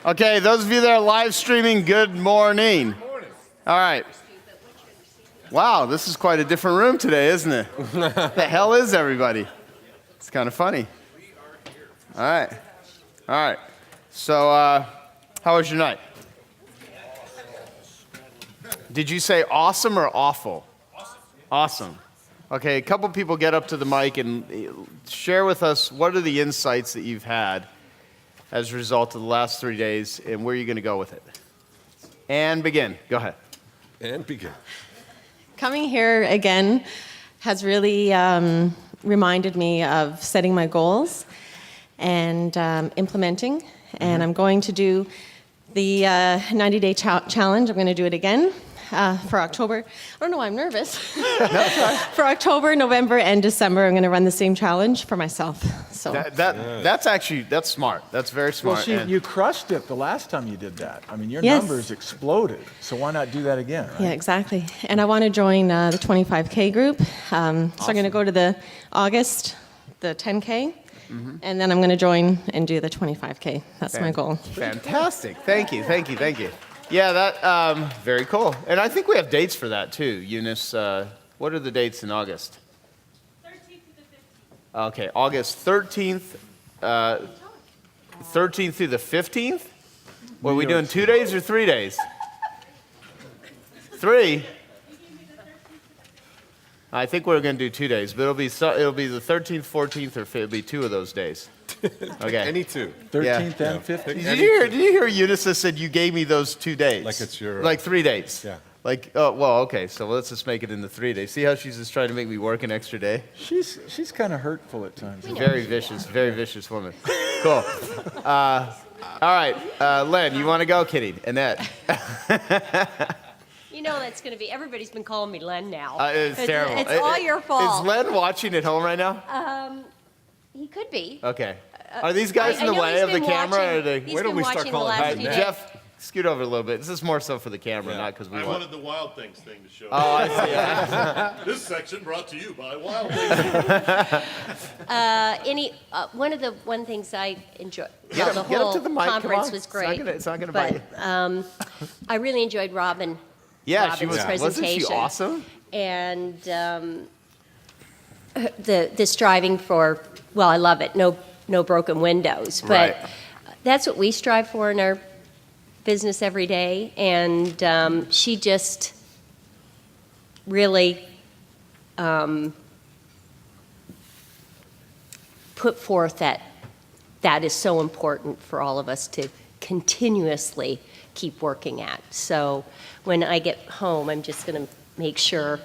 Okay, those of you that are live streaming, good morning. Good morning. All right. Wow, this is quite a different room today, isn't it? The hell is everybody? It's kind of funny. All right. All right. So, how was your night? Did you say awesome or awful? Awesome. Okay, a couple people get up to the mic and share with us what are the insights that you've had as a result of the last 3 days, and where are you going to go with it? And begin. Go ahead. And begin. Coming here again has really reminded me of setting my goals and implementing. And I'm going to do the 90-day challenge. I'm going to do it again for October. I don't know why I'm nervous. For October, November, and December, I'm going to run the same challenge for myself. So That's smart. That's very smart. Well, you crushed it the last time you did that. I mean, your Yes. numbers exploded. So why not do that again, right? yeah, exactly. And I want to join the 25K group. So I'm going to go to the August, the 10K. And then I'm going to join and do the 25K. That's my goal. Fantastic. Thank you. Thank you. Thank you. Yeah, that very cool. And I think we have dates for that too. Eunice, what are the dates in August? 13th to the 15th. Okay, August 13th, 13th through the 15th? What are we doing, 2 days or 3 days? 3? I think we're going to do 2 days, but it'll be the 13th, 14th, or it'll be 2 of those days. Okay. Any two. 13th Yeah. and 15th? Did you hear Eunice said you gave me those 2 days? Like it's your... Like 3 days. Yeah. Like, oh, well, okay, so let's just make it into 3 days. See how she's just trying to make me work an extra day? She's kind of hurtful at times. Very vicious woman. Cool. All right, Len, you want to go? Kidding. Annette. You know that's going to be, everybody's been calling me Len now. It's terrible. It's all your fault. Is Len watching at home right now? He could be. Okay. Are these guys in the I know way he's of the been camera? watching- Or are they... He's Where do been we start watching the calling last All right, few days. Jeff, scoot over a little bit. This is more so for the camera, not because we I want... wanted the Wild Things thing to show. Oh, I see. Yeah. This section brought to you by Wild Things. One things I enjoyed. Get the up to whole the mic. Come conference on. was great. It's not gonna bite you. But I really enjoyed Robin. Yeah, she Robin's was. Wasn't she presentation. awesome? And the striving for, well, I love it. No broken windows. But Right. that's what we strive for in our business every day. And she just really put forth that is so important for all of us to continuously keep working at. So when I get home, I'm just going to make sure,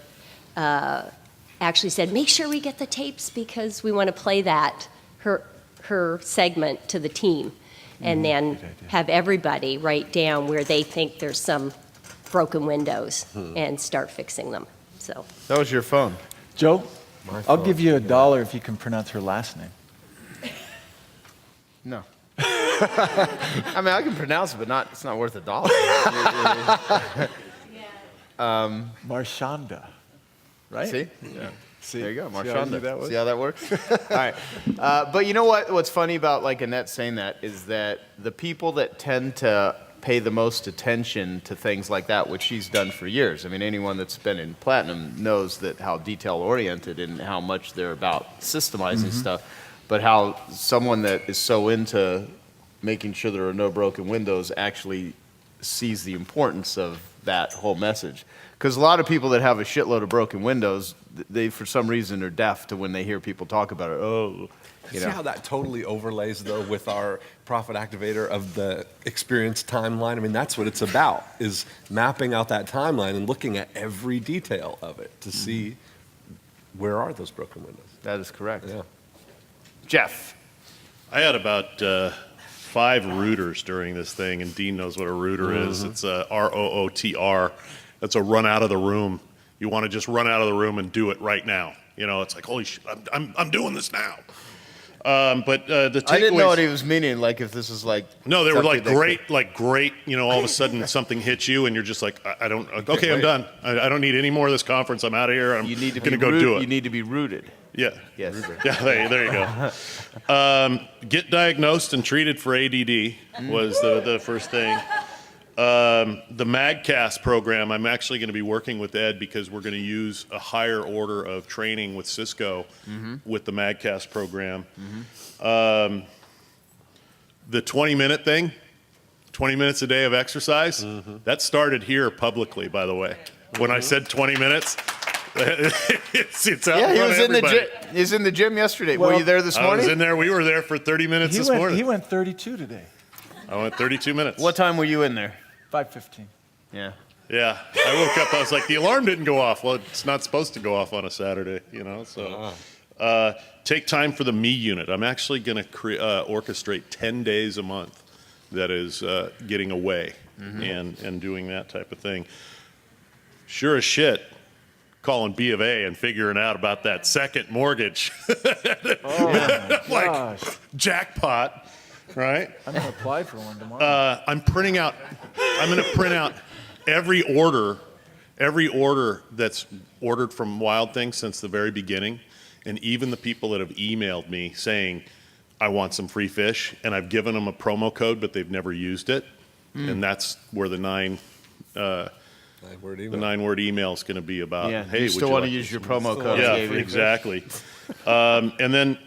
actually said, make sure we get the tapes because we want to play that, her segment to the team, and then have everybody write down where they think there's some broken windows and start fixing them. So That was your phone. Joe, I'll give you $1 if you can pronounce her last name. No. I mean, I can pronounce it, but it's not worth $1. Marshanda, right? See? Yeah. See? There you go, See how easy Marshanda. that was? See how that works? All right. But you know what? What's funny about like Annette saying that is that the people that tend to pay the most attention to things like that, which she's done for years. I mean, anyone that's been in platinum knows that how detail-oriented and how much they're about systemizing stuff, but how someone that is so into making sure there are no broken windows actually sees the importance of that whole message. Because a lot of people that have a shitload of broken windows, they for some reason are deaf to when they hear people talk about it. Oh, you See know. how that totally overlays, though, with our profit activator of the experience timeline? I mean, that's what it's about, is mapping out that timeline and looking at every detail of it to see where are those broken windows. That is correct. Yeah. Jeff. I had about 5 rooters during this thing, and Dean knows what a rooter is. It's a ROOTR. That's a run out of the room. You want to just run out of the room and do it right now. You know, it's like, holy shit, I'm doing this now. But the takeaways... I didn't know what he was meaning, like if this was like... No, they were something like great, you know, all of a sudden something hits you and you're just like, I don't, okay, I'm done. I don't need any more of this conference. I'm out of here. I'm You need to going to be go do it. You need to be rooted. Yeah. Yes. Yeah, there you go. Get diagnosed and treated for ADD was the first thing. The MAGCAST program, I'm actually going to be working with Ed because we're going to use a higher order of training with Cisco with the MAGCAST program. The 20-minute thing, 20 minutes a day of exercise, that started here publicly, by the way. When I said 20 minutes, it's out Yeah, in he front was of in the everybody. gym. He was in the gym yesterday. Were Well, you there this I was morning? in there. We were there for 30 minutes this morning. He went 32 today. I went 32 minutes. What time were you in there? 5:15. Yeah. Yeah, I woke up. I was like, the alarm didn't go off. Well, it's not supposed to go off on a Saturday, you know. So, take time for the Me unit. I'm actually going to orchestrate 10 days a month. That is getting away and doing that type of thing. Sure as shit, calling B of A and figuring out about that second mortgage. Oh my Like, gosh! jackpot, right? I'm gonna apply for one tomorrow. I'm going to print out every order that's ordered from Wild Thing since the very beginning, and even the people that have emailed me saying, I want some free fish, and I've given them a promo code, but they've never used it, and that's where the 9-word email is going to be about. Yeah. Hey, you would still you want like to use your promo code? yeah, I gave you. exactly. And then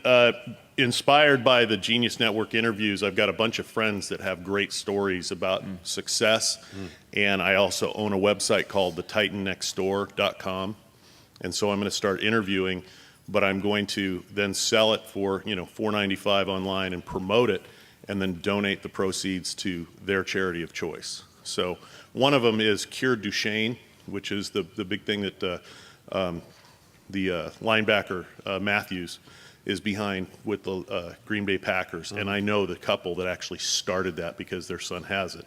inspired by the Genius Network interviews, I've got a bunch of friends that have great stories about success. And I also own a website called thetitannextdoor.com. And so I'm going to start interviewing, but I'm going to then sell it for, $4.95 online and promote it and then donate the proceeds to their charity of choice. So one of them is Cure Duchesne, which is the big thing that the linebacker Matthews is behind with the Green Bay Packers. And I know the couple that actually started that because their son has it.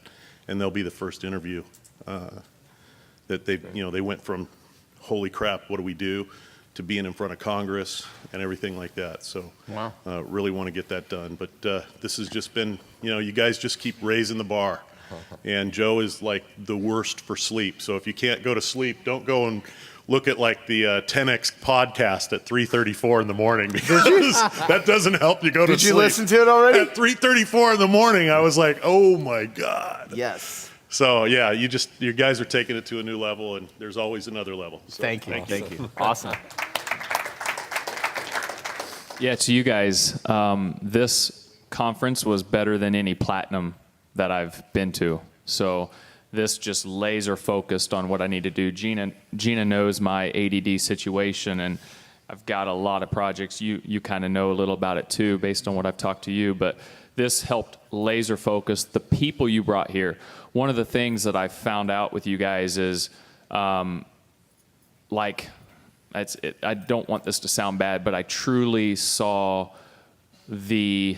And they'll be the first interview that they went from, holy crap, what do we do, to being in front of Congress and everything like that. So Wow. really want to get that done. But this has just been, you guys just keep raising the bar. And Joe is like the worst for sleep. So if you can't go to sleep, don't go and look at like the 10X podcast at 3:34 in the morning because that doesn't help you go to sleep. Did you listen to it already? At 3:34 in the morning, I was like, oh my God. Yes. So yeah, you guys are taking it to a new level, and there's always another level. So, Thank you. Awesome. Yeah, to you guys, this conference was better than any platinum that I've been to. So this just laser focused on what I need to do. Gina knows my ADD situation, and I've got a lot of projects. You kind of know a little about it too, based on what I've talked to you. But this helped laser focus the people you brought here. One of the things that I found out with you guys is, I don't want this to sound bad, but I truly saw the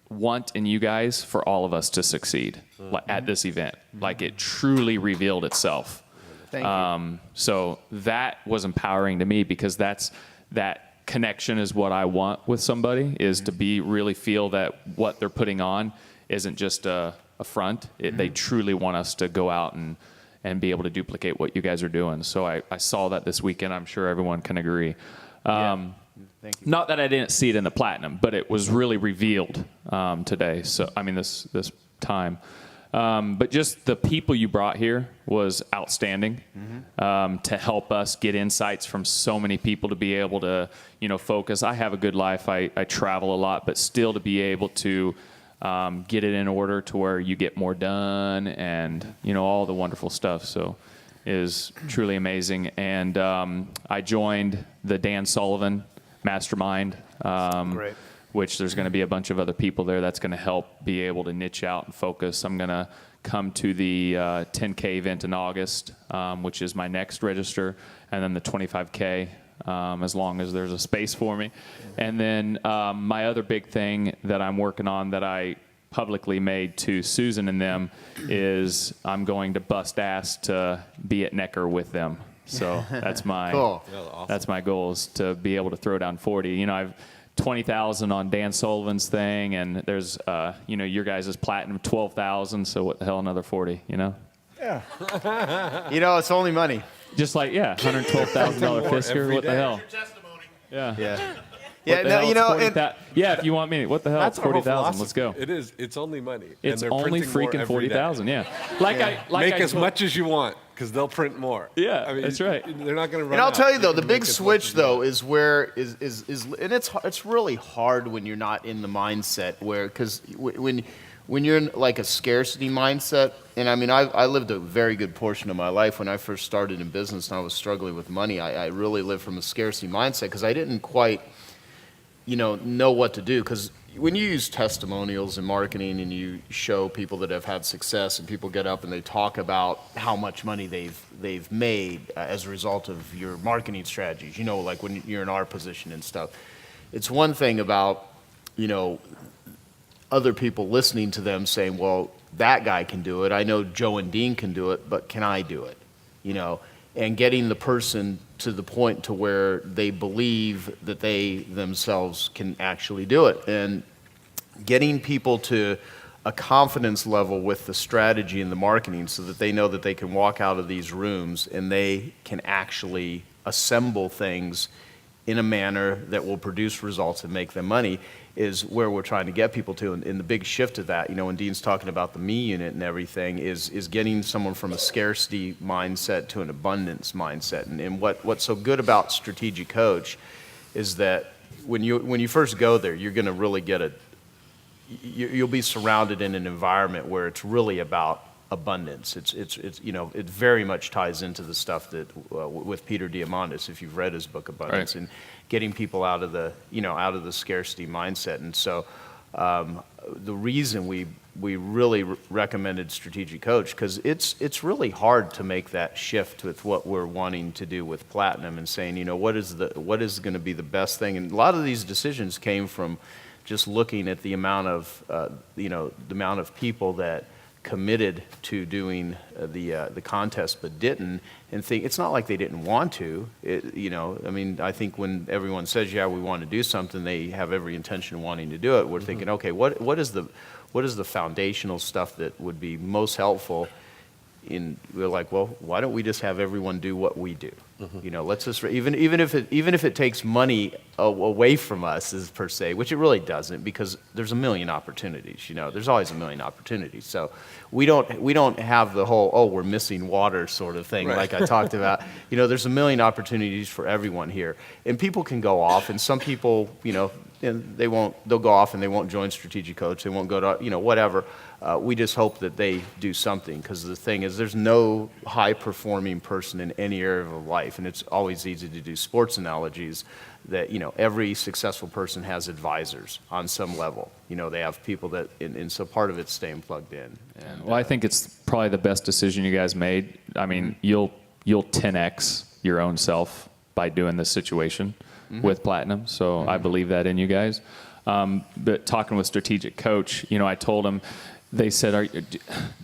want in you guys for all of us to succeed at this event. Like, it truly revealed itself. Thank you. So that was empowering to me, because that connection is what I want with somebody, is to really feel that what they're putting on isn't just a front. They truly want us to go out and be able to duplicate what you guys are doing. So I saw that this weekend. I'm sure everyone can agree. Thank you. Not that I didn't see it in the platinum, but it was really revealed today. So this time. But just the people you brought here was outstanding, to help us get insights from so many people, to be able to focus. I have a good life. I travel a lot, but still to be able to get it in order to where you get more done, and all the wonderful stuff. So is truly amazing. And I joined the Dan Sullivan Mastermind, Great. which there's going to be a bunch of other people there that's going to help be able to niche out and focus. I'm going to come to the 10K event in August, which is my next register, and then the 25K, as long as there's a space for me. And then my other big thing that I'm working on, that I publicly made to Susan and them, is I'm going to bust ass to be at Necker with them. So that's my Cool. that's my goal, is to be able to throw down 40. I've 20,000 on Dan Sullivan's thing, and there's your guys' platinum 12,000. So what the hell, another 40? Yeah. It's only money. Just like $112,000 Fisker. every What the day. hell? Yeah. Yeah. What Yeah, the no, hell, you know, it's 40,000. Yeah, if you want me, what the hell? That's It's our whole 40,000. Let's go. philosophy. It is. It's only money. And It's they're only printing more freaking every day. 40,000. Yeah. Like Make I as told- much as you want because they'll print more. Yeah, I mean, that's right. They're not going to run And I'll out. tell you though, the can big make as much switch as you though want. is where and it's really hard when you're not in the mindset where because when you're in like a scarcity mindset, and I mean I lived a very good portion of my life when I first started in business and I was struggling with money. I really lived from a scarcity mindset because I didn't quite know what to do because when you use testimonials and marketing and you show people that have had success and people get up and they talk about how much money they've made as a result of your marketing strategies, like when you're in our position and stuff. It's one thing about, other people listening to them saying, well, that guy can do it. I know Joe and Dean can do it, but can I do it? And getting the person to the point to where they believe that they themselves can actually do it. And getting people to a confidence level with the strategy and the marketing so that they know that they can walk out of these rooms and they can actually assemble things in a manner that will produce results and make them money is where we're trying to get people to. And the big shift of that, when Dean's talking about the me unit and everything, is getting someone from a scarcity mindset to an abundance mindset. And what's so good about Strategic Coach is that when you first go there, you're going to really get you'll be surrounded in an environment where it's really about abundance. It very much ties into the stuff that with Peter Diamandis, if you've read his book Abundance, Right. and getting people out of the scarcity mindset. And so the reason we really recommended Strategic Coach because it's really hard to make that shift with what we're wanting to do with Platinum and saying what is going to be the best thing. And a lot of these decisions came from just looking at the amount of people that committed to doing the contest but didn't, and think it's not like they didn't want to. I think when everyone says we want to do something, they have every intention of wanting to do it. We're thinking, okay, what is the foundational stuff that would be most helpful? We're like, well, why don't we just have everyone do what we do? Let's just even if it takes money away from us as per se, which it really doesn't, because there's a million opportunities. There's always a million opportunities. So we don't have the whole we're missing water sort of thing like I talked about. There's a million opportunities for everyone here, and people can go off, and some people and they'll go off and they won't join Strategic Coach. They won't go to whatever. We just hope that they do something, because the thing is there's no high-performing person in any area of life, and it's always easy to do sports analogies that every successful person has advisors on some level. They have people that, and so part of it's staying plugged in. And, Well, I think it's probably the best decision you guys made. I mean, you'll 10x your own self by doing this situation with Platinum. So I believe that in you guys. But talking with Strategic Coach, I told them, they said,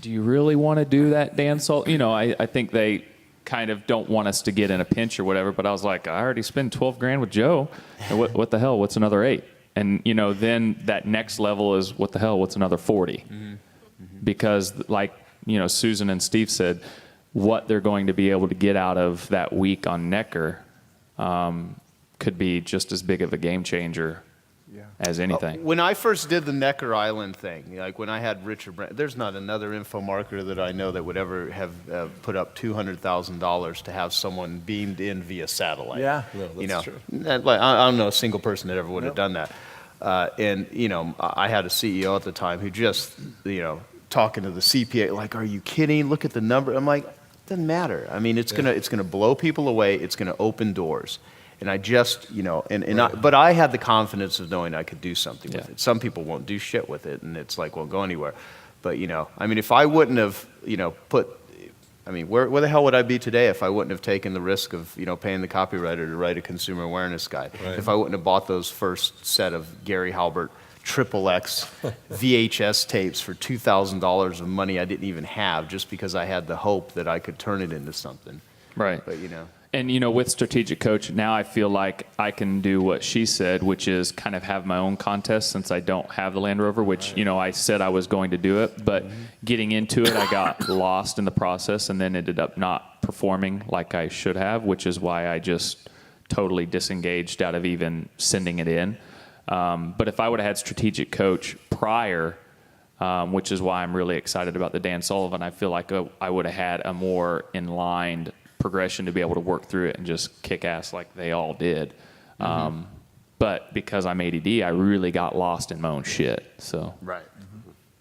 do you really want to do that, Dan Salt? I think they kind of don't want us to get in a pinch or whatever, but I was like, I already spent 12 grand with Joe. And what the hell? What's another 8? And, then that next level is, what the hell? What's another 40? Because like, Susan and Steve said, what they're going to be able to get out of that week on Necker could be just as big of a game changer as anything. When I first did the Necker Island thing, like when I had Richard Brand, there's not another info marketer that I know that would ever have put up $200,000 to have someone beamed in via satellite. Yeah. No, that's true. I don't know a single person that ever would have done that. And I had a CEO at the time who just, talking to the CPA, like, are you kidding? Look at the number. I'm like, it doesn't matter. I mean, it's gonna blow people away. It's gonna open doors. And I just, but I had the confidence of knowing I could do something with it. Some people won't do shit with it, and it's like, won't go anywhere. But, if I wouldn't have, where the hell would I be today if I wouldn't have taken the risk of, paying the copywriter to write a consumer awareness guide? Right. If I wouldn't have bought those first set of Gary Halbert XXX VHS tapes for $2,000 of money I didn't even have, just because I had the hope that I could turn it into something. Right. But, And, with Strategic Coach, now I feel like I can do what she said, which is kind of have my own contest, since I don't have the Land Rover, which, I said I was going to do it. But getting into it, I got lost in the process and then ended up not performing like I should have, which is why I just totally disengaged out of even sending it in. But if I would have had strategic coach prior, which is why I'm really excited about the Dan Sullivan, I feel like I would have had a more in-line progression to be able to work through it and just kick ass like they all did. But because I'm ADD, I really got lost in my own shit. So Right.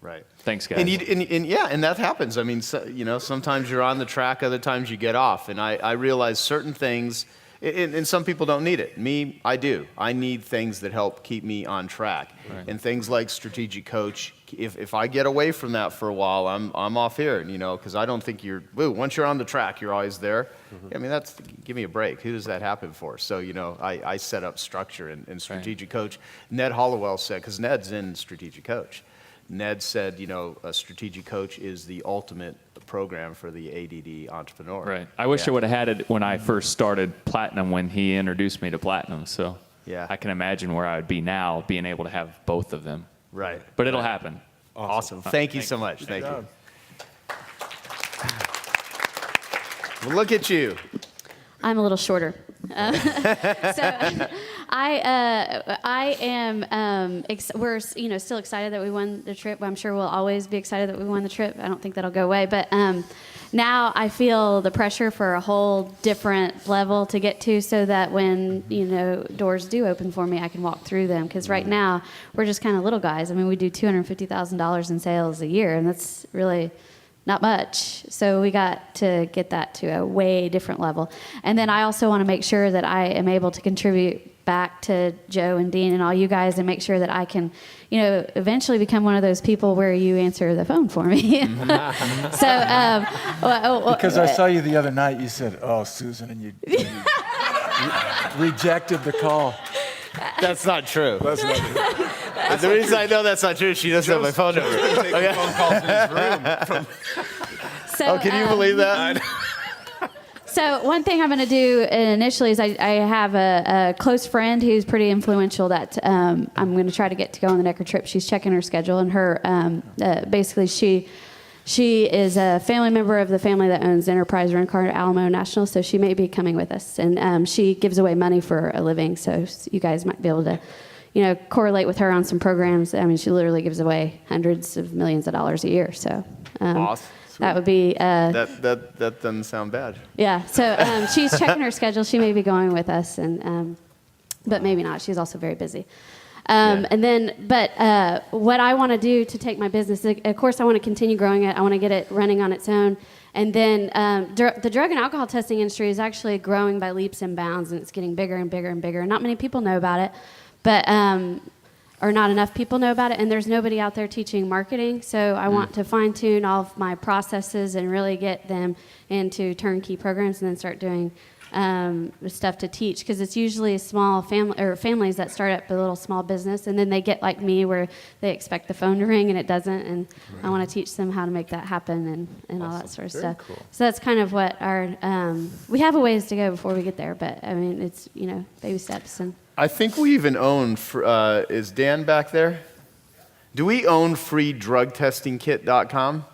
Right. Thanks, guys. And that happens. I mean, sometimes you're on the track, other times you get off. And I realize certain things, and some people don't need it. Me, I do. I need things that help keep me on track. Right. And things like strategic coach, if I get away from that for a while, I'm off here, because I don't think once you're on the track, you're always there. I mean, give me a break. Who does that happen for? So, I set up structure and strategic coach. Ned Hollowell said, because Ned's in strategic coach. Ned said, a strategic coach is the ultimate program for the ADD entrepreneur. Right. I wish I would have had it when I first started Platinum, when he introduced me to Platinum. So I can imagine where I would be now, being able to have both of them. Right. But it'll happen. Awesome. Thank you so much. Thank you. Well, look at you. I'm a little shorter. So I am. We're still excited that we won the trip. I'm sure we'll always be excited that we won the trip. I don't think that'll go away. But now I feel the pressure for a whole different level to get to, so that when doors do open for me, I can walk through them. Because right now we're just kind of little guys. I mean, we do $250,000 in sales a year, and that's really not much. So we got to get that to a way different level. And then I also want to make sure that I am able to contribute back to Joe and Dean and all you guys, and make sure that I can, eventually become one of those people where you answer the phone for me. So, because I saw you the other night, you said, "Oh, Susan," and you rejected the call. That's not true. That's not true. The reason I know that's not true is she doesn't have my phone number. Taking phone calls in his room. So, Can you believe that? So one thing I'm going to do initially is I have a close friend who's pretty influential that I'm going to try to get to go on the Necker trip. She's checking her schedule, and her basically she is a family member of the family that owns Enterprise Rent Car at Alamo National, so she may be coming with us. And she gives away money for a living, so you guys might be able to correlate with her on some programs. I mean, she literally gives away hundreds of millions of dollars a year. So Awesome. that would be That doesn't sound bad. yeah. So she's checking her schedule. She may be going with us, and but maybe not. She's also very busy. And then, but what I want to do to take my business, of course, I want to continue growing it. I want to get it running on its own. And then the drug and alcohol testing industry is actually growing by leaps and bounds, and it's getting bigger and bigger and bigger. Not many people know about it, but or not enough people know about it, and there's nobody out there teaching marketing. So I want to fine-tune all of my processes and really get them into turnkey programs, and then start doing stuff to teach, because it's usually a small family or families that start up a little small business, and then they get like me where they expect the phone to ring and it doesn't, and I want to teach them how to make that happen and all that sort of stuff. Cool. So that's kind of what our we have a ways to go before we get there, but I mean it's baby steps. And I think we even own, is Dan back there? Do we own freedrugtestingkit.com?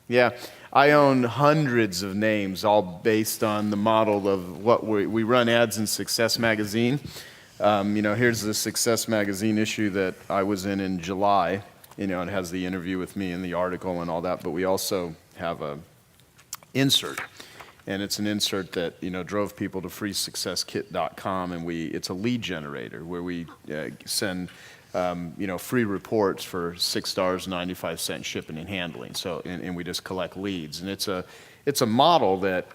Yeah. I own hundreds of names, all based on the model of what we run ads in Success Magazine. Here's the Success Magazine issue that I was in July. It has the interview with me and the article and all that, but we also have a insert. And it's an insert that drove people to freesuccesskit.com, and it's a lead generator where we send free reports for $6.95 shipping and handling. So and we just collect leads, and it's a model that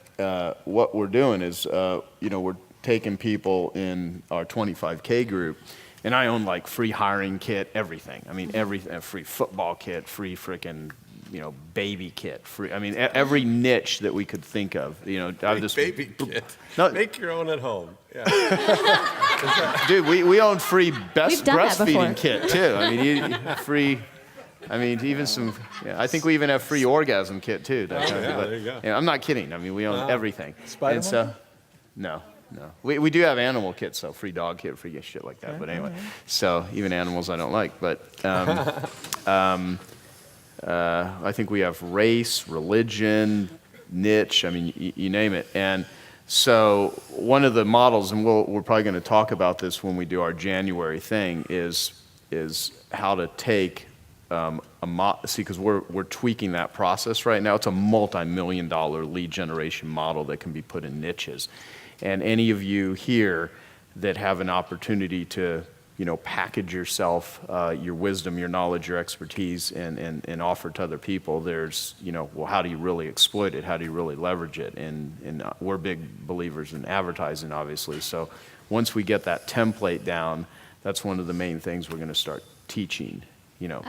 what we're doing is we're taking people in our 25K group, and I own like free hiring kit, everything. I mean everything, free football kit, free frickin' baby kit, free. I mean, every niche that we could think of. I just Baby kit. No, Make your own at home. Yeah. Dude, we own free best We've done that breastfeeding before. kit too. I mean, free. I mean, even some. Yeah, I think we even have free orgasm kit too. There you go. Yeah, I'm not kidding. I mean, we own everything. Spider And so, no. We do have animal kits, so free dog kit, free shit like that. But anyway, so even animals I don't like. But I think we have race, religion, niche. I mean, you name it. And So one of the models, and we're probably going to talk about this when we do our January thing, is how to take see, because we're tweaking that process right now. It's a multi-million-dollar lead generation model that can be put in niches. And any of you here that have an opportunity to, package yourself, your wisdom, your knowledge, your expertise, and offer it to other people, there's, well, how do you really exploit it? How do you really leverage it? And we're big believers in advertising, obviously. So once we get that template down, that's one of the main things we're going to start teaching,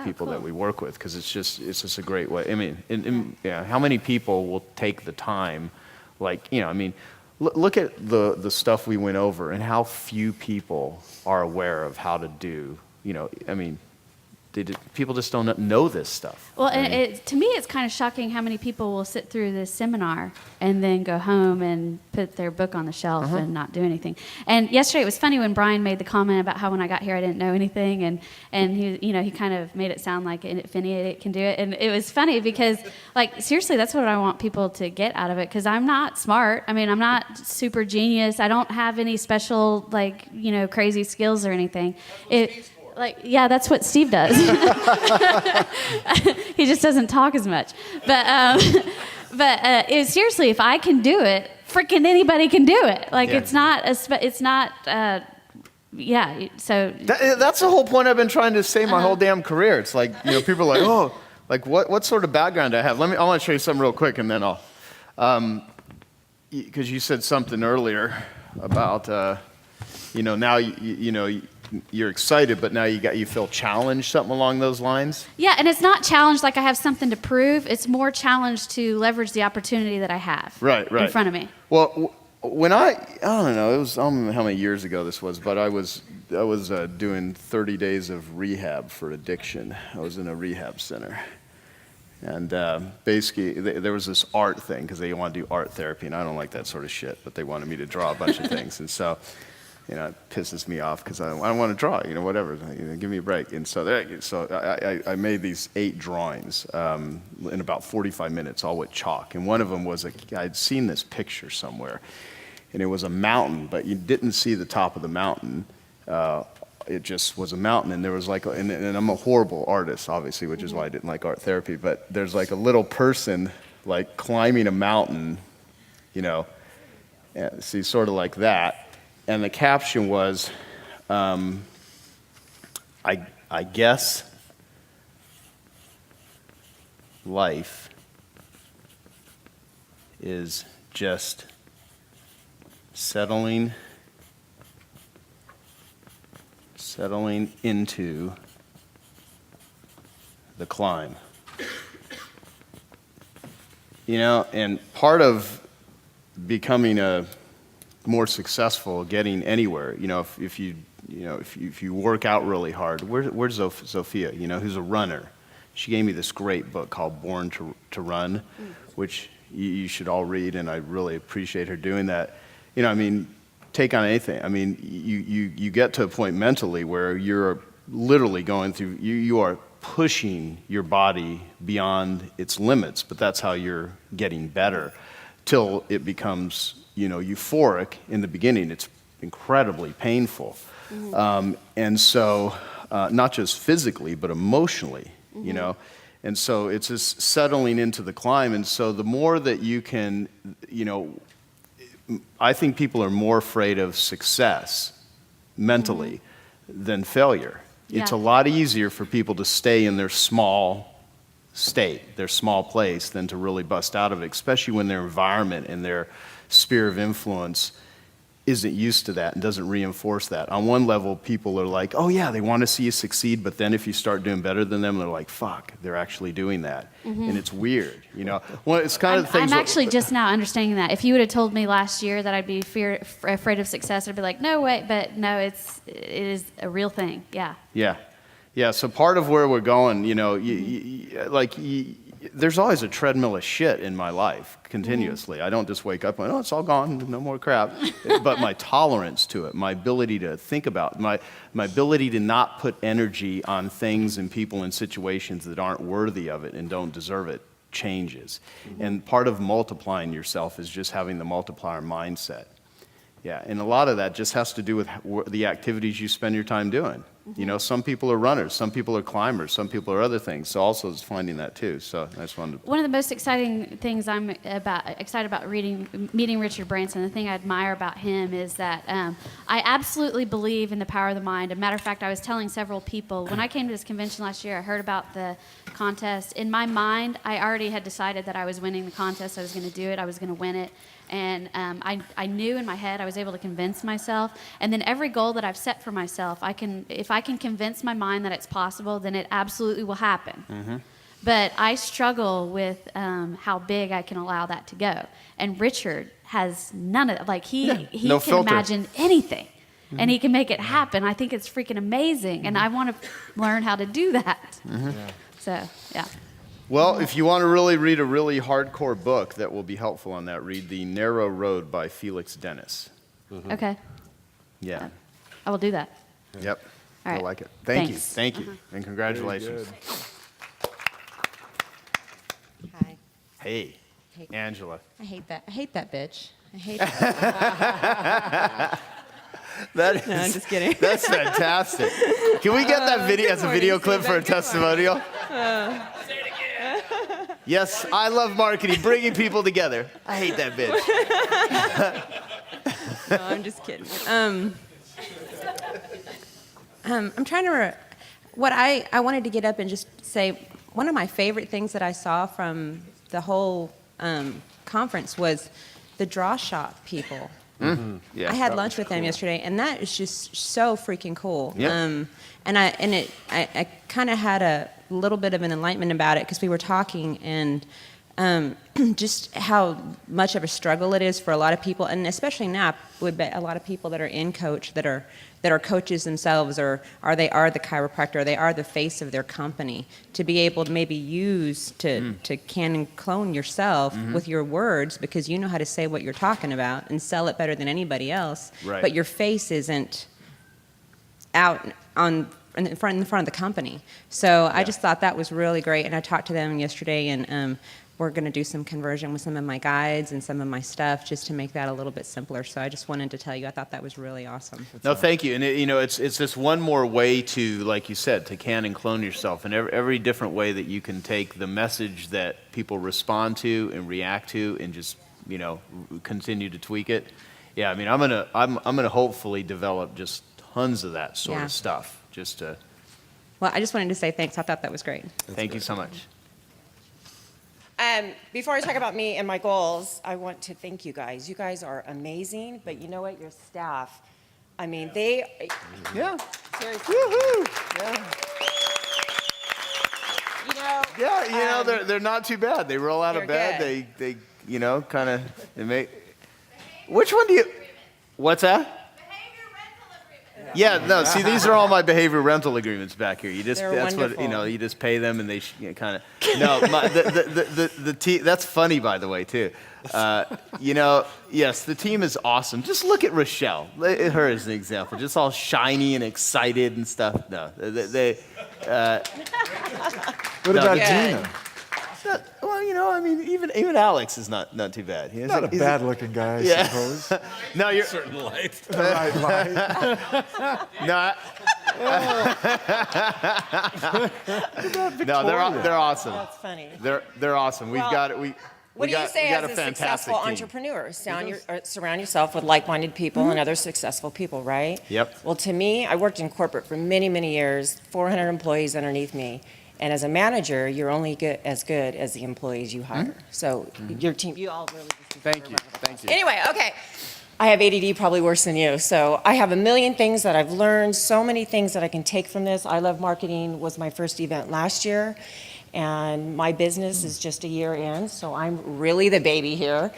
people that we work with, because it's just a great way. I mean, how many people will take the time, look at the stuff we went over and how few people are aware of how to do, people just don't know this stuff. Well, to me, it's kind of shocking how many people will sit through this seminar and then go home and put their book on the shelf and not do anything. And yesterday, it was funny when Brian made the comment about how when I got here, I didn't know anything, and he kind of made it sound like if any idiot can do it. And it was funny because, seriously, that's what I want people to get out of it, because I'm not smart. I mean, I'm not super genius. I don't have any special, crazy skills or anything. That's what Steve does. He just doesn't talk as much. But seriously, if I can do it, freaking anybody can do it. It's not So that's the whole point I've been trying to say my whole damn career. It's people are like, what sort of background do I have? I want to show you something real quick, and then I'll, because you said something earlier about, now you're excited, but now you feel challenged, something along those lines? Yeah, and it's not challenged like I have something to prove. It's more challenged to leverage the opportunity that I have in front of me. Well, when I don't know, it was, I don't know how many years ago this was, but I was doing 30 days of rehab for addiction. I was in a rehab center. And basically, there was this art thing, because they want to do art therapy, and I don't like that sort of shit, but they wanted me to draw a bunch of things. And so, it pisses me off because I don't want to draw, whatever. Give me a break. And so I made these 8 drawings in about 45 minutes, all with chalk. And one of them was, I'd seen this picture somewhere, and it was a mountain, but you didn't see the top of the mountain. It just was a mountain, and there was and I'm a horrible artist, obviously, which is why I didn't like art therapy, but there's a little person, climbing a mountain, see, sort of like that. And the caption was, I guess life is just settling into the climb. And part of becoming more successful, getting anywhere, if you work out really hard. Where's Sophia, who's a runner? She gave me this great book called Born to Run, which you should all read, and I really appreciate her doing that. Take on anything. You get to a point mentally where you're literally going through, you are pushing your body beyond its limits, but that's how you're getting better, till it becomes euphoric. In the beginning, it's incredibly painful. And so, not just physically, but emotionally, And so it's just settling into the climb. And so the more that you can, I think people are more afraid of success mentally than failure. It's a lot easier for people to stay in their small state, their small place, than to really bust out of it, especially when their environment and their sphere of influence isn't used to that and doesn't reinforce that. On one level, people are like, oh yeah, they want to see you succeed, but then if you start doing better than them, they're like, fuck, they're actually doing that. And it's weird, Well, it's kind of things. I'm actually just now understanding that. If you would have told me last year that I'd be afraid of success, I'd be like, no way, but no, it is a real thing, yeah. Yeah, so part of where we're going, there's always a treadmill of shit in my life continuously. I don't just wake up and, it's all gone, no more crap. But my tolerance to it, my ability to think about, my ability to not put energy on things and people and situations that aren't worthy of it and don't deserve it, changes. And part of multiplying yourself is just having the multiplier mindset. Yeah, and a lot of that just has to do with the activities you spend your time doing. You know, some people are runners, some people are climbers, some people are other things. So also is finding that too. So I just wanted to. One of the most exciting things I'm excited about meeting Richard Branson, the thing I admire about him is that I absolutely believe in the power of the mind. As a matter of fact, I was telling several people, when I came to this convention last year, I heard about the contest. In my mind, I already had decided that I was winning the contest. I was going to do it. I was going to win it. And I knew in my head, I was able to convince myself. And then every goal that I've set for myself, if I can convince my mind that it's possible, then it absolutely will happen. Mm-hmm. But I struggle with how big I can allow that to go. And Richard has none of that. Like he no can filter. imagine anything. Mm-hmm. And he can make it happen. I think it's freaking amazing. Mm-hmm. And I want to learn how to do that. Mm-hmm. Yeah. So, yeah. Well, if you want to really read a really hardcore book that will be helpful on that, read The Narrow Road by Felix Dennis. Mm-hmm. Okay. Yeah. I will do that. Yep. All right. I like it. Thank you. Thanks. Thank you. And congratulations. Hi. Hey, Angela. I hate that bitch. I hate that. That is, No, I'm just kidding. That's fantastic. Can we get that video as a video clip for a testimonial? Yes, I love marketing, bringing people together. I hate that bitch. No, I'm just kidding. I'm trying to. What I wanted to get up and just say, one of my favorite things that I saw from the whole conference was the draw shop people. Mm-hmm. Yeah, I had lunch with them yesterday, and that is just so freaking cool. Yeah. And I kind of had a little bit of an enlightenment about it because we were talking and just how much of a struggle it is for a lot of people, and especially now with a lot of people that are in coach that are coaches themselves, or they are the chiropractor, or they are the face of their company, to be able to maybe use to can and clone yourself with your words, because you know how to say what you're talking about and sell it better than anybody else. Right. But your face isn't out in the front of the company. So I just thought that was really great, and I talked to them yesterday, and we're going to do some conversion with some of my guides and some of my stuff just to make that a little bit simpler. So I just wanted to tell you, I thought that was really awesome. No, thank you. And it's just one more way to, like you said, to can and clone yourself, and every different way that you can take the message that people respond to and react to, and just continue to tweak it. Yeah, I mean, I'm gonna hopefully develop just tons of that sort of stuff. Just to. Well, I just wanted to say thanks. I thought that was great. Thank you so much. Before I talk about me and my goals, I want to thank you guys. You guys are amazing, but you know what? Your staff, I mean, they... Yeah. Seriously. Woohoo! Yeah. Yeah, they're not too bad. They roll out of They're bed. good. They kind of, they make... Which one do you... What's that? Yeah, no. See, these are all my behavior rental agreements back here. They're that's wonderful. what you just pay them, and they kind of. No, the team. That's funny, by the way, too. Yes, the team is awesome. Just look at Rochelle. Her as an example, just all shiny and excited and stuff. No, they. What about Gina? Well, I mean, even Alex is not too bad. He's Not a bad-looking guy, I suppose. No, you're. Certain light. The right light. No, no, they're awesome. That's funny. They're awesome. We've Well, got we What do you say got as a a fantastic successful team. entrepreneur? Surround yourself with like-minded people and other successful people, right? Yep. Well, to me, I worked in corporate for many, many years, 400 employees underneath me. And as a manager, you're only as good as the employees you hire. So your team, you all really deserve Thank you. a round of Thank you. Anyway, okay. I have ADD probably worse than you. So I have a million things that I've learned, so many things that I can take from this. I Love Marketing was my first event last year, and my business is just a year in, so I'm really the baby here.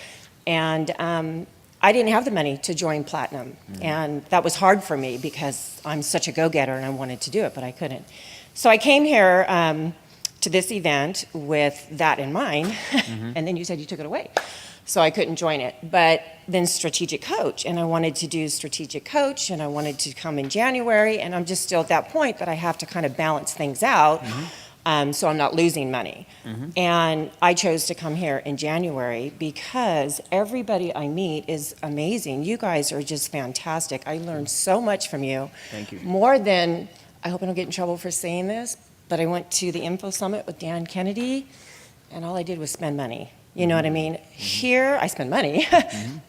And I didn't have the money to join Platinum, and that was hard for me because I'm such a go-getter and I wanted to do it, but I couldn't. So I came here to this event with that in mind, and then you said you took it away. So I couldn't join it. But then Strategic Coach, and I wanted to do Strategic Coach, and I wanted to come in January, and I'm just still at that point that I have to kind of balance things out. So I'm not losing money. And I chose to come here in January because everybody I meet is amazing. You guys are just fantastic. I learned so much from you. Thank you. More than, I hope I don't get in trouble for saying this, but I went to the Info Summit with Dan Kennedy, and all I did was spend money. You know what I mean? Here, I spend money,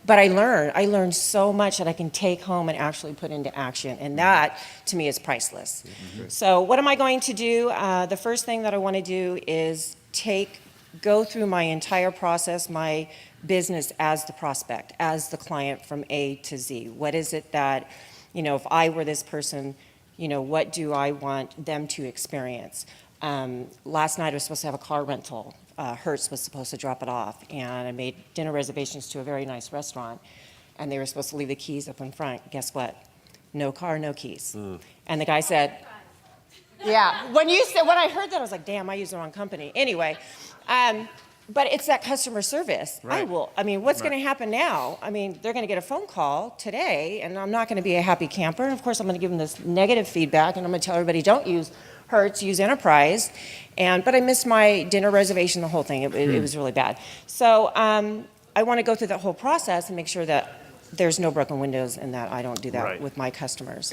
but I learn. I learned so much that I can take home and actually put into action, and that, to me, is priceless. So what am I going to do? The first thing that I want to do is go through my entire process, my business as the prospect, as the client from A to Z. What is it that, if I were this person, what do I want them to experience? Last night I was supposed to have a car rental. Hertz was supposed to drop it off, and I made dinner reservations to a very nice restaurant, and they were supposed to leave the keys up in front. Guess what? No car, no keys. And the guy said, yeah, when I heard that, I was like, damn, I used the wrong company. Anyway, but it's that customer service. Right. What's going to happen now? They're going to get a phone call today, and I'm not going to be a happy camper. And of course, I'm going to give them this negative feedback, and I'm going to tell everybody, don't use Hertz, use Enterprise. But I missed my dinner reservation, the whole thing. It was really bad. So I want to go through that whole process and make sure that there's no broken windows and that I don't do that with my customers.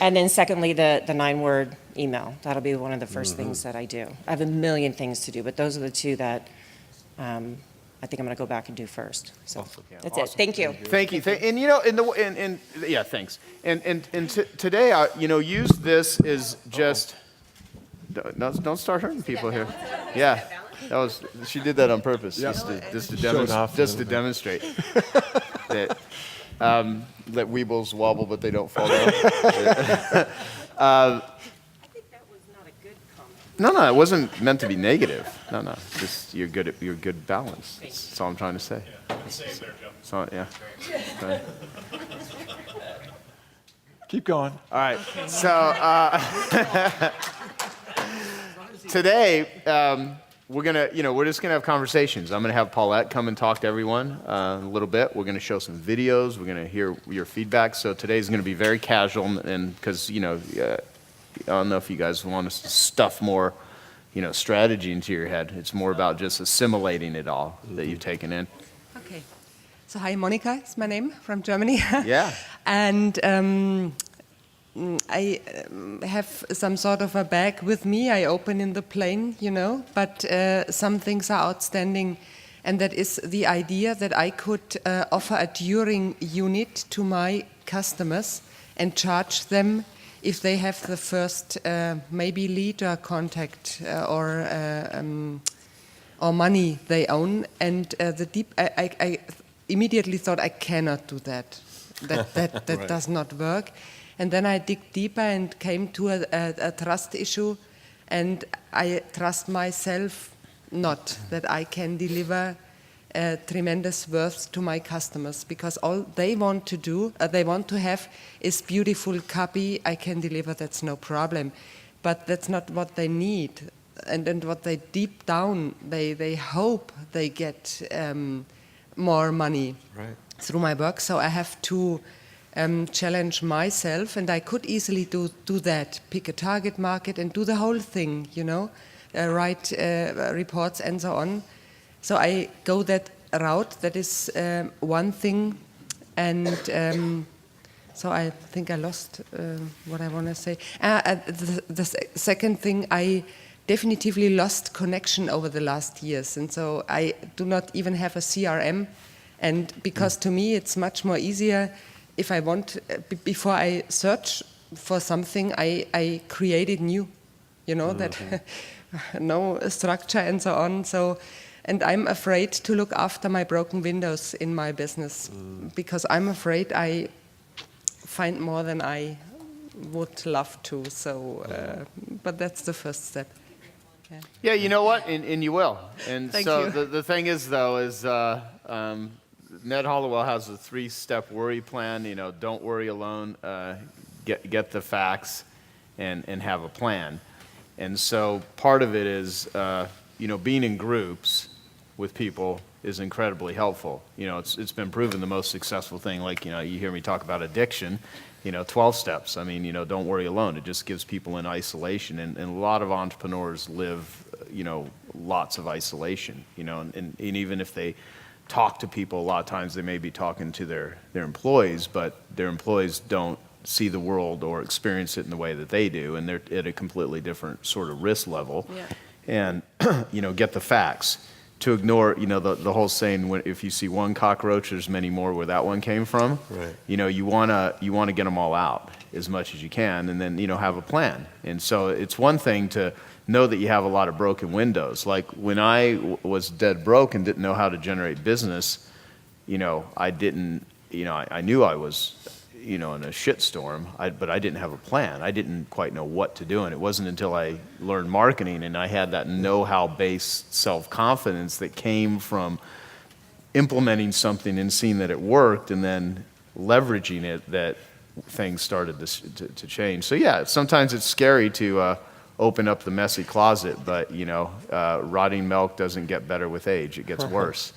And then secondly, the 9-word email. That'll be one of the first things that I do. I have a million things to do, but those are the two that I think I'm going to go back and do first. So that's it. Thank you. Thank you. Thanks. And today, use this as just. Don't start hurting people here. Yeah, she did that on purpose, just to demonstrate that let weebles wobble, but they don't fall down. I think that was not a good comment. No, it wasn't meant to be negative. No, just you're good balance. That's all I'm trying to say. Same there, Joe. So yeah. Okay. Keep going. All right. So. Today, we're just gonna have conversations. I'm gonna have Paulette come and talk to everyone a little bit. We're gonna show some videos. We're gonna hear your feedback. So today's gonna be very casual, and because I don't know if you guys want us to stuff more, strategy into your head. It's more about just assimilating it all that you've taken in. Okay. So hi, Monica is my name, from Germany. Yeah. And I have some sort of a bag with me. I open in the plane, but some things are outstanding, and that is the idea that I could offer a touring unit to my customers and charge them if they have the first maybe lead or contact or money they own. And I immediately thought I cannot do that. That right. Does not work. And then I dig deeper and came to a trust issue, and I trust myself not that I can deliver tremendous worth to my customers, because all they want to have is beautiful copy. I can deliver, that's no problem, but that's not what they need, and what they deep down they hope they get more money through my work. So I have to challenge myself, and I could easily do that, pick a target market and do the whole thing, write reports and so on. So I go that route. That is one thing, and so I think I lost what I want to say. The second thing, I definitively lost connection over the last years, and so I do not even have a CRM, and because to me it's much more easier. If I want, before I search for something, I create it new, that no structure and so on. So, and I'm afraid to look after my broken windows in my business, because I'm afraid I find more than I would love to. So, but that's the first step. Yeah, you know what? And you will. And Thank so you. the thing is, though, is Ned Hollowell has a 3-step worry plan. Don't worry alone. Get the facts, and have a plan. And so part of it is, being in groups with people is incredibly helpful. It's been proven the most successful thing. Like, you hear me talk about addiction, 12 steps. I mean, don't worry alone. It just gives people in isolation. And a lot of entrepreneurs live, lots of isolation, and even if they talk to people, a lot of times they may be talking to their employees, but their employees don't see the world or experience it in the way that they do, and they're at a completely different sort of risk level. Yeah. And, get the facts. To ignore, the whole saying, if you see one cockroach, there's many more where that one came from. Right. You wanna get them all out as much as you can, and then, have a plan. And so it's one thing to know that you have a lot of broken windows. Like when I was dead broke and didn't know how to generate business, I didn't, I knew I was, in a shitstorm, but I didn't have a plan. I didn't quite know what to do, and it wasn't until I learned marketing and I had that know-how-based self-confidence that came from implementing something and seeing that it worked and then leveraging it that things started to change. So yeah, sometimes it's scary to open up the messy closet, but rotting milk doesn't get better with age, it gets worse.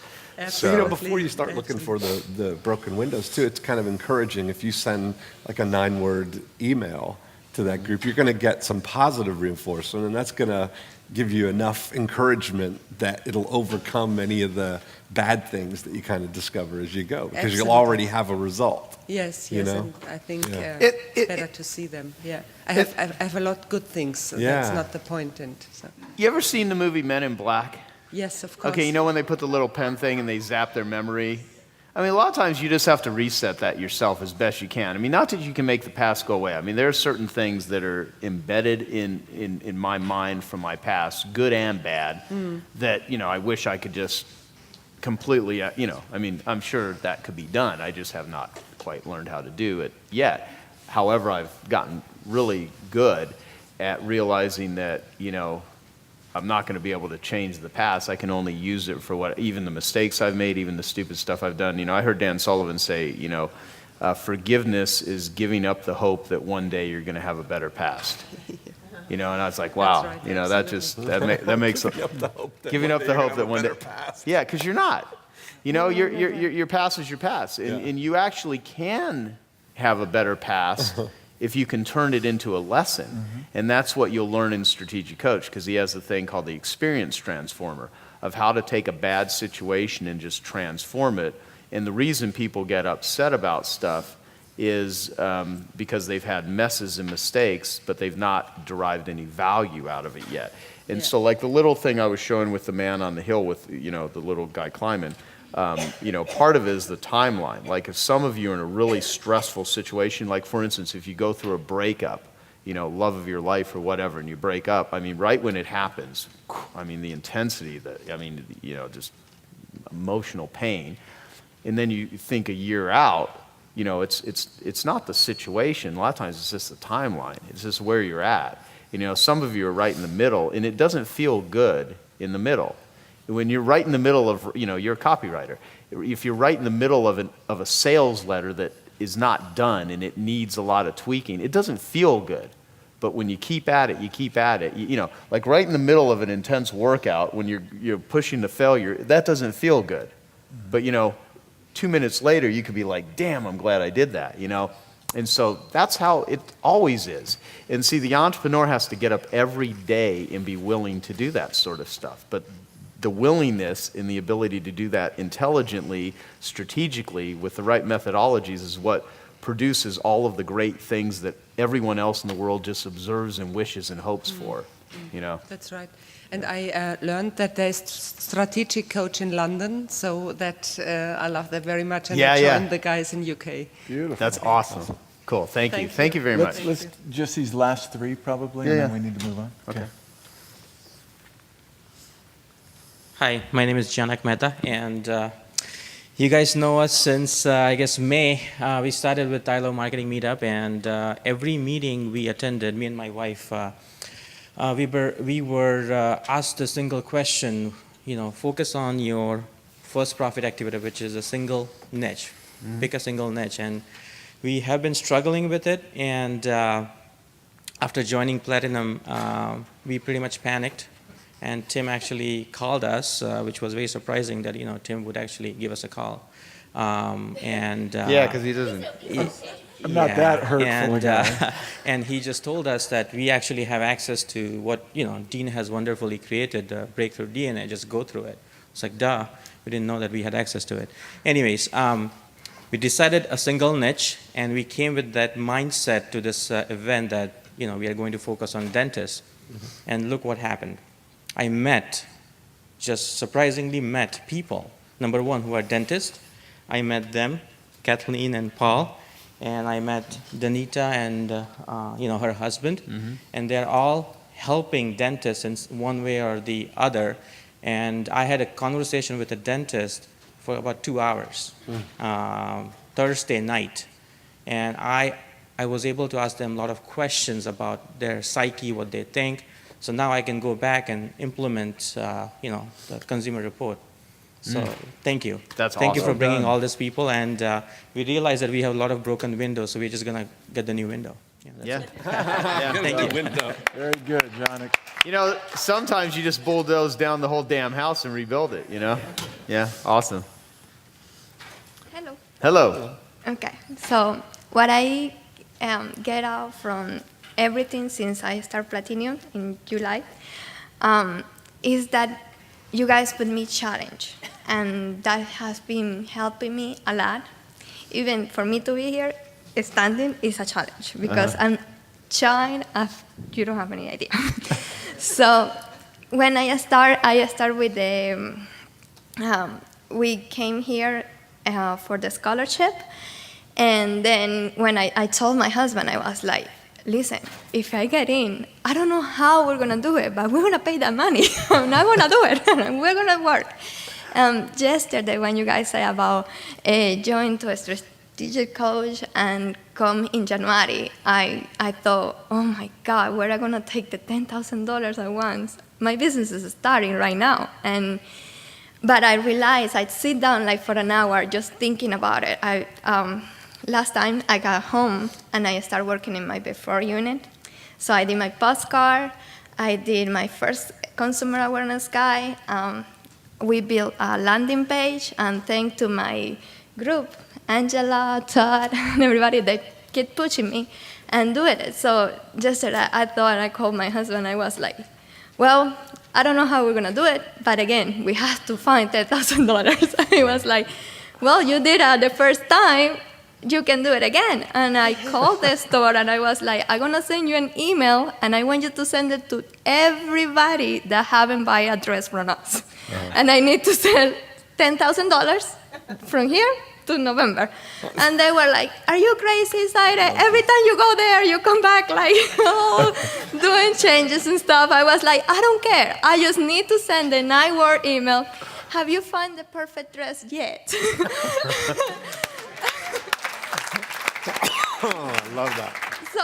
So, before you start looking for the broken windows too, it's kind of encouraging if you send like a 9-word email to that group, you're going to get some positive reinforcement, and that's going to give you enough encouragement that it'll overcome any of the bad things that you kind of discover as you go, because you'll already have a result. Yes, you know? and I think It- it's better to see them. Yeah, I have a lot good things. So Yeah. That's not the point. And so. You ever seen the movie Men in Black? Yes, of course. Okay, when they put the little pen thing and they zap their memory? I mean, a lot of times you just have to reset that yourself as best you can. I mean, not that you can make the past go away. I mean, there are certain things that are embedded in my mind from my past, good and bad, that, I wish I could just completely, I mean, I'm sure that could be done. I just have not quite learned how to do it yet. However, I've gotten really good at realizing that, I'm not going to be able to change the past. I can only use it for even the mistakes I've made, even the stupid stuff I've done. I heard Dan Sullivan say, forgiveness is giving up the hope that one day you're going to have a better past. And I was like, wow, right, that makes giving up the hope that one day. Yeah, because you're not. Your past is your past, and you actually can have a better past if you can turn it into a lesson. And that's what you'll learn in Strategic Coach, because he has a thing called the experience transformer of how to take a bad situation and just transform it. And the reason people get upset about stuff is because they've had messes and mistakes, but they've not derived any value out of it yet. And so like the little thing I was showing with the man on the hill with, the little guy climbing, part of it is the timeline. Like if some of you are in a really stressful situation, like for instance, if you go through a breakup, love of your life or whatever, and you break up, I mean, right when it happens, I mean, the intensity, just emotional pain. And then you think a year out, it's not the situation. A lot of times it's just the timeline. It's just where you're at. Some of you are right in the middle, and it doesn't feel good in the middle. When you're right in the middle of, you're a copywriter. If you're right in the middle of a sales letter that is not done and it needs a lot of tweaking, it doesn't feel good. But when you keep at it, like right in the middle of an intense workout, when you're pushing to failure, that doesn't feel good. But 2 minutes later, you could be like, damn, I'm glad I did that, And so that's how it always is. And see, the entrepreneur has to get up every day and be willing to do that sort of stuff. But the willingness and the ability to do that intelligently, strategically, with the right methodologies is what produces all of the great things that everyone else in the world just observes and wishes and hopes for, That's right. And I learned that there's Strategic Coach in London, so that I love that very much, and I joined the guys in UK. Beautiful. That's awesome. Cool. Thank you. Thank you very much. Let's just these last 3 probably, and then we need to move on. Okay. Hi, my name is Janak Mehta, and you guys know us since, I guess, May. We started with ILO Marketing Meetup, and every meeting we attended, me and my wife, we were asked a single question, focus on your first profit activity, which is a single niche. Pick a single niche. And we have been struggling with it, and after joining Platinum, we pretty much panicked. And Tim actually called us, which was very surprising that Tim would actually give us a call. Yeah, because he doesn't. I'm not that hurtful and, guy. and he just told us that we actually have access to what Dean has wonderfully created, Breakthrough DNA. Just go through it. It's like, duh, we didn't know that we had access to it. Anyways, we decided a single niche, and we came with that mindset to this event that we are going to focus on dentists. And look what happened. I just surprisingly met people. Number one, who are dentists. I met them, Kathleen and Paul. And I met Danita and her husband, and they're all helping dentists in one way or the other. And I had a conversation with a dentist for about 2 hours, Thursday night, and I was able to ask them a lot of questions about their psyche, what they think. So now I can go back and implement, the consumer report. So thank you. That's Thank you awesome. for bringing all these people, and we realize that we have a lot of broken windows, so we're just gonna get the new window. That's Yeah. it. Yeah. Thank you. Window. Very good, Jonik. Sometimes you just bulldoze down the whole damn house and rebuild it, Yeah, awesome. Hello. Hello. Okay, so what I get out from everything since I started Platinum in July is that you guys put me challenge, and that has been helping me a lot. Even for me to be here, standing is a challenge because I'm trying. You don't have any idea. So when I start with the. We came here for the scholarship, and then when I told my husband, I was like, listen, if I get in, I don't know how we're gonna do it, but we're gonna pay that money, and I'm gonna do it, and we're gonna work. Yesterday, when you guys say about join to a strategic coach and come in January, I thought, oh my God, where am I gonna take the $10,000 at once? My business is starting right now, but I realized I'd sit down like for an hour just thinking about it. Last time I got home and I started working in my before unit. So I did my postcard, I did my first consumer awareness guide. We built a landing page, and thanks to my group, Angela, Todd, and everybody, they keep pushing me and doing it. So yesterday I called my husband, I was like, well, I don't know how we're gonna do it, but again, we have to find $10,000. He was like, well, you did it the first time, you can do it again. And I called the store and I was like, I'm gonna send you an email and I want you to send it to everybody that haven't buy a dress from us. And I need to sell $10,000 from here to November. And they were like, are you crazy, Zaire? Every time you go there, you come back like, doing changes and stuff. I was like, I don't care. I just need to send a 9-word email. Have you found the perfect dress yet? Oh, I love that. So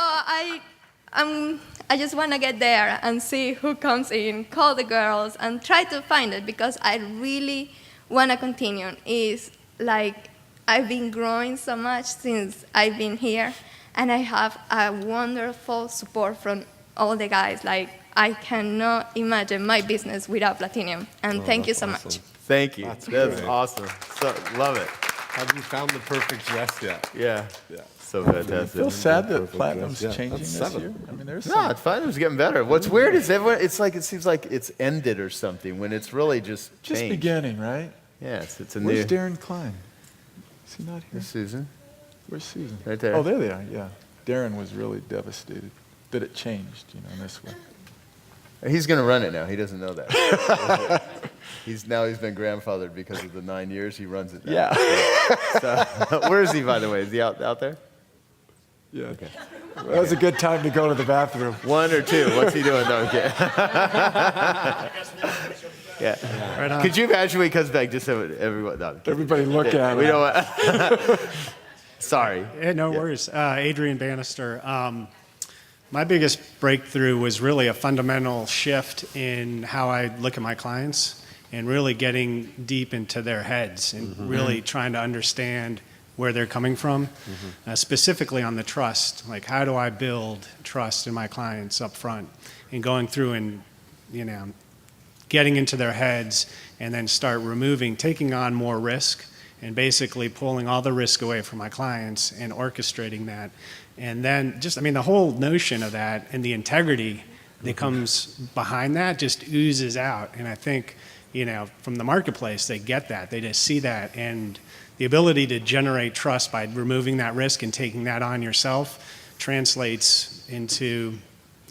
I just want to get there and see who comes in, call the girls, and try to find it because I really want to continue. It's like I've been growing so much since I've been here, and I have a wonderful support from all the guys. Like, I cannot imagine my business without Platinum, and thank you so much. Thank you. That's great. awesome. So, love it. Have you found the perfect dress yet? Yeah. Yeah. So fantastic. Feel sad that Perfect Platinum's dress. Yeah, changing that's this 7. year. I mean, there's No, some, it's fine. It's getting better. What's weird is everyone. It's like it seems like it's ended or something when it's really just just changed. beginning, right? Yeah, it's a Where's new. Darren Klein? Is he not here? There's Susan. Where's Susan? Right there. Oh, there they are. Yeah. Darren was really devastated that it changed, in this way. He's going to run it now. He doesn't know that. He's been grandfathered because of the 9 years. He runs it now. Yeah. So, where is he, by the way? Is he out there? Yeah. Okay. That was a good time to go to the bathroom. 1 or 2? What's he doing? No, okay. Yeah. Right on. Could you imagine when he comes back? Just have everyone. No, I'm kidding. Everybody look at him. We don't want. Sorry. No worries. Adrian Bannister. My biggest breakthrough was really a fundamental shift in how I look at my clients and really getting deep into their heads and really trying to understand where they're coming from, specifically on the trust. Like, how do I build trust in my clients up front? And going through and, getting into their heads and then start taking on more risk and basically pulling all the risk away from my clients and orchestrating that. And then the whole notion of that and the integrity that comes behind that just oozes out. And I think, from the marketplace, they get that. They just see that. And the ability to generate trust by removing that risk and taking that on yourself translates into,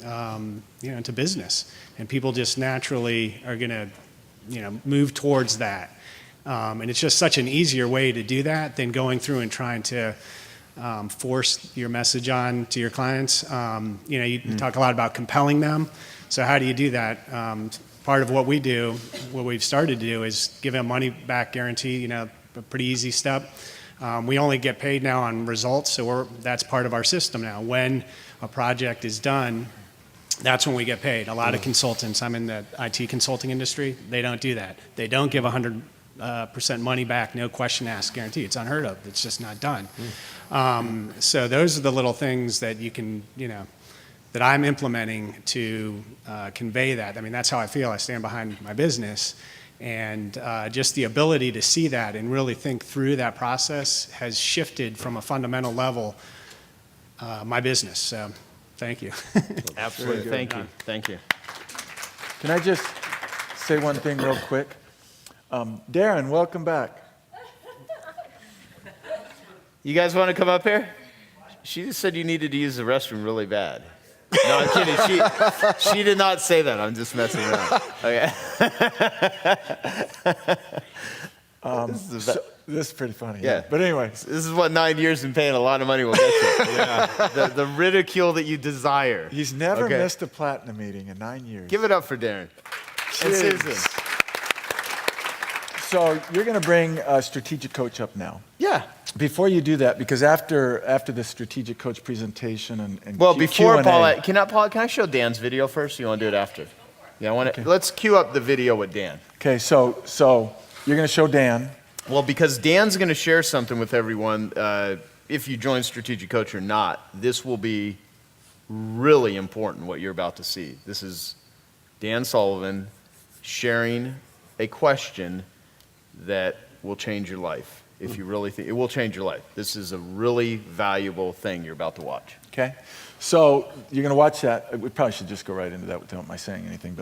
into business. And people just naturally are going to, move towards that. And it's just such an easier way to do that than going through and trying to force your message on to your clients. You talk a lot about compelling them. So how do you do that? Part of what we've started to do is give them money back guarantee, a pretty easy step. We only get paid now on results, so that's part of our system now. When a project is done, that's when we get paid. A lot of consultants, I'm in the IT consulting industry, they don't do that. They don't give 100% money back, no question asked guarantee. It's unheard of. It's just not done. So those are the little things that you can, that I'm implementing to convey that. I mean, that's how I feel. I stand behind my business. And just the ability to see that and really think through that process has shifted from a fundamental level my business. So thank you. Absolutely. Thank you. Thank you. Can I just say one thing real quick? Darren, welcome back. You guys want to come up here? She just said you needed to use the restroom really bad. No, I'm kidding. She did not say that. I'm just messing around. Okay. This is pretty funny. Yeah. But anyway. This is what 9 years and paying a lot of money will get you. Yeah. The ridicule that you desire. He's never missed a platinum meeting in 9 years. Give it up for Darren. And Susan. So you're going to bring a strategic coach up now. Yeah. Before you do that, because after the strategic coach presentation and before Q&A, Paula, can I show Dan's video first? Or you want to do it after? Yeah, I want to. Let's cue up the video with Dan. Okay, so you're going to show Dan. Well, because Dan's going to share something with everyone. If you join Strategic Coach or not, this will be really important. What you're about to see. This is Dan Sullivan sharing a question that will change your life. If you really think it will change your life. This is a really valuable thing you're about to watch. Okay, so you're going to watch that. We probably should just go right into that without my saying anything.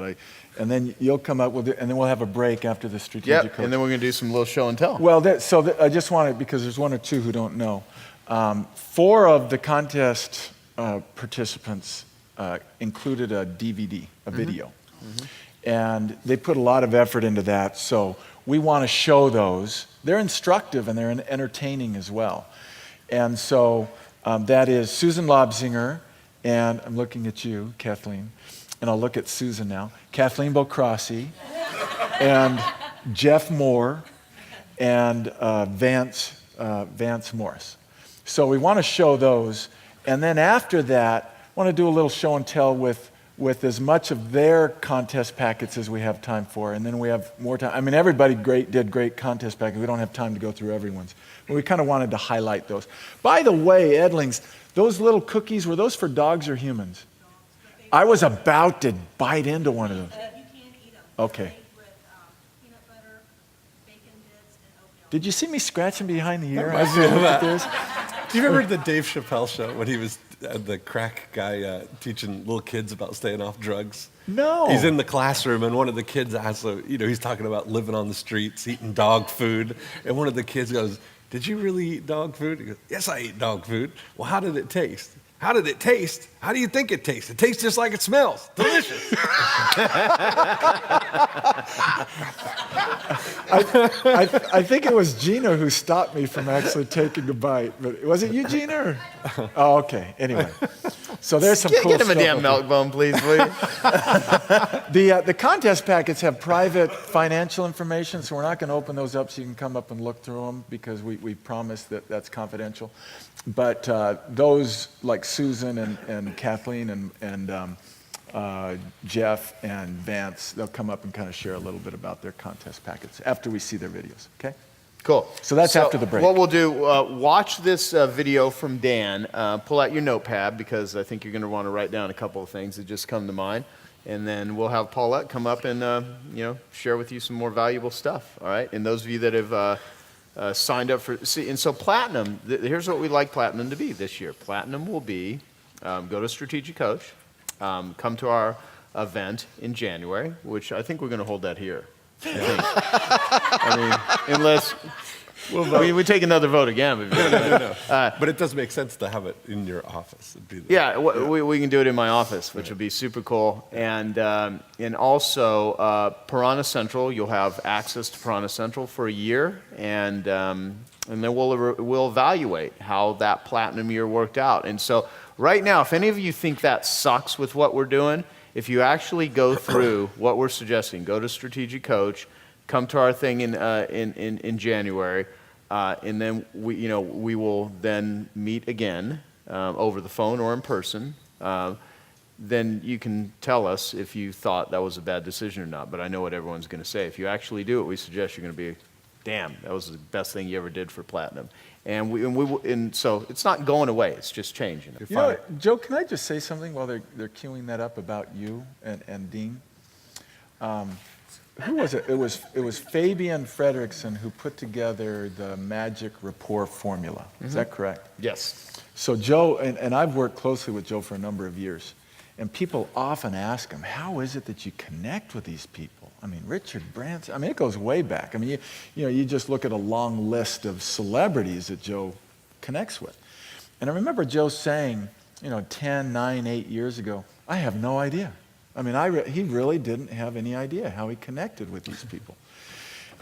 And then you'll come up with it, and then we'll have a break after the strategic coach. And then we're going to do some little show and tell. Well, I just wanted, because there's one or two who don't know. 4 of the contest participants included a DVD, a video. Mm-hmm. And they put a lot of effort into that, so we want to show those. They're instructive and they're entertaining as well. And so that is Susan Lobsinger, and I'm looking at you, Kathleen, and I'll look at Susan now. Kathleen Bocrossi, and Jeff Moore, and Vance Morris. So we want to show those, and then after that, I want to do a little show and tell with as much of their contest packets as we have time for, and then we have more time. I mean, everybody did great contest packets. We don't have time to go through everyone's. But we kind of wanted to highlight those. By the way, Edlings, those little cookies, were those for dogs or humans? I was about to bite into one of them. You can eat them. Okay. Made with peanut butter, bacon bits, and oatmeal. Did you see me scratching behind the ear? Do you remember the Dave Chappelle show when he was the crack guy teaching little kids about staying off drugs? No. He's in the classroom, and one of the kids asks, he's talking about living on the streets, eating dog food, and one of the kids goes, "Did you really eat dog food?" He goes, "Yes, I eat dog food." "Well, how did it taste?" "How did it taste? How do you think it tastes?" "It tastes just like it smells. Delicious." I think it was Gina who stopped me from actually taking a bite. But was it you, Gina? Or? Oh, okay. Anyway, so there's some cool Get him stuff. a damn milk bone, please, will you? The contest packets have private financial information, so we're not going to open those up so you can come up and look through them because we promise that that's confidential. But those like Susan and Kathleen and Jeff and Vance, they'll come up and kind of share a little bit about their contest packets after we see their videos, okay? Cool. So that's after the break. What we'll do, watch this video from Dan. Pull out your notepad because I think you're going to want to write down a couple of things that just come to mind. and then we'll have Paulette come up and share with you some more valuable stuff. All right, and those of you that have signed up for and so Platinum. Here's what we'd like Platinum to be this year. Platinum will be go to Strategic Coach, come to our event in January, which I think we're going to hold that here. I mean, unless we take another vote again. No. But it does make sense to have it in your office. We can do it in my office, which would be super cool. And also Piranha Central, you'll have access to Piranha Central for a year, and then we'll evaluate how that platinum year worked out. And so right now, if any of you think that sucks with what we're doing, if you actually go through what we're suggesting, go to Strategic Coach, come to our thing in January, and then we will then meet again over the phone or in person. Then you can tell us if you thought that was a bad decision or not. But I know what everyone's going to say. If you actually do it, we suggest you're going to be, damn, that was the best thing you ever did for Platinum. And so it's not going away. It's just changing. You know, Joe, can I just say something while they're queuing that up about you and Dean? Who was it? It was Fabian Fredrickson who put together the magic rapport formula. Is that correct? Yes. So Joe, and I've worked closely with Joe for a number of years, and people often ask him, how is it that you connect with these people? I mean, Richard Branson, I mean, it goes way back. I mean, you just look at a long list of celebrities that Joe connects with. And I remember Joe saying, 10, 9, 8 years ago, I have no idea. I mean, he really didn't have any idea how he connected with these people.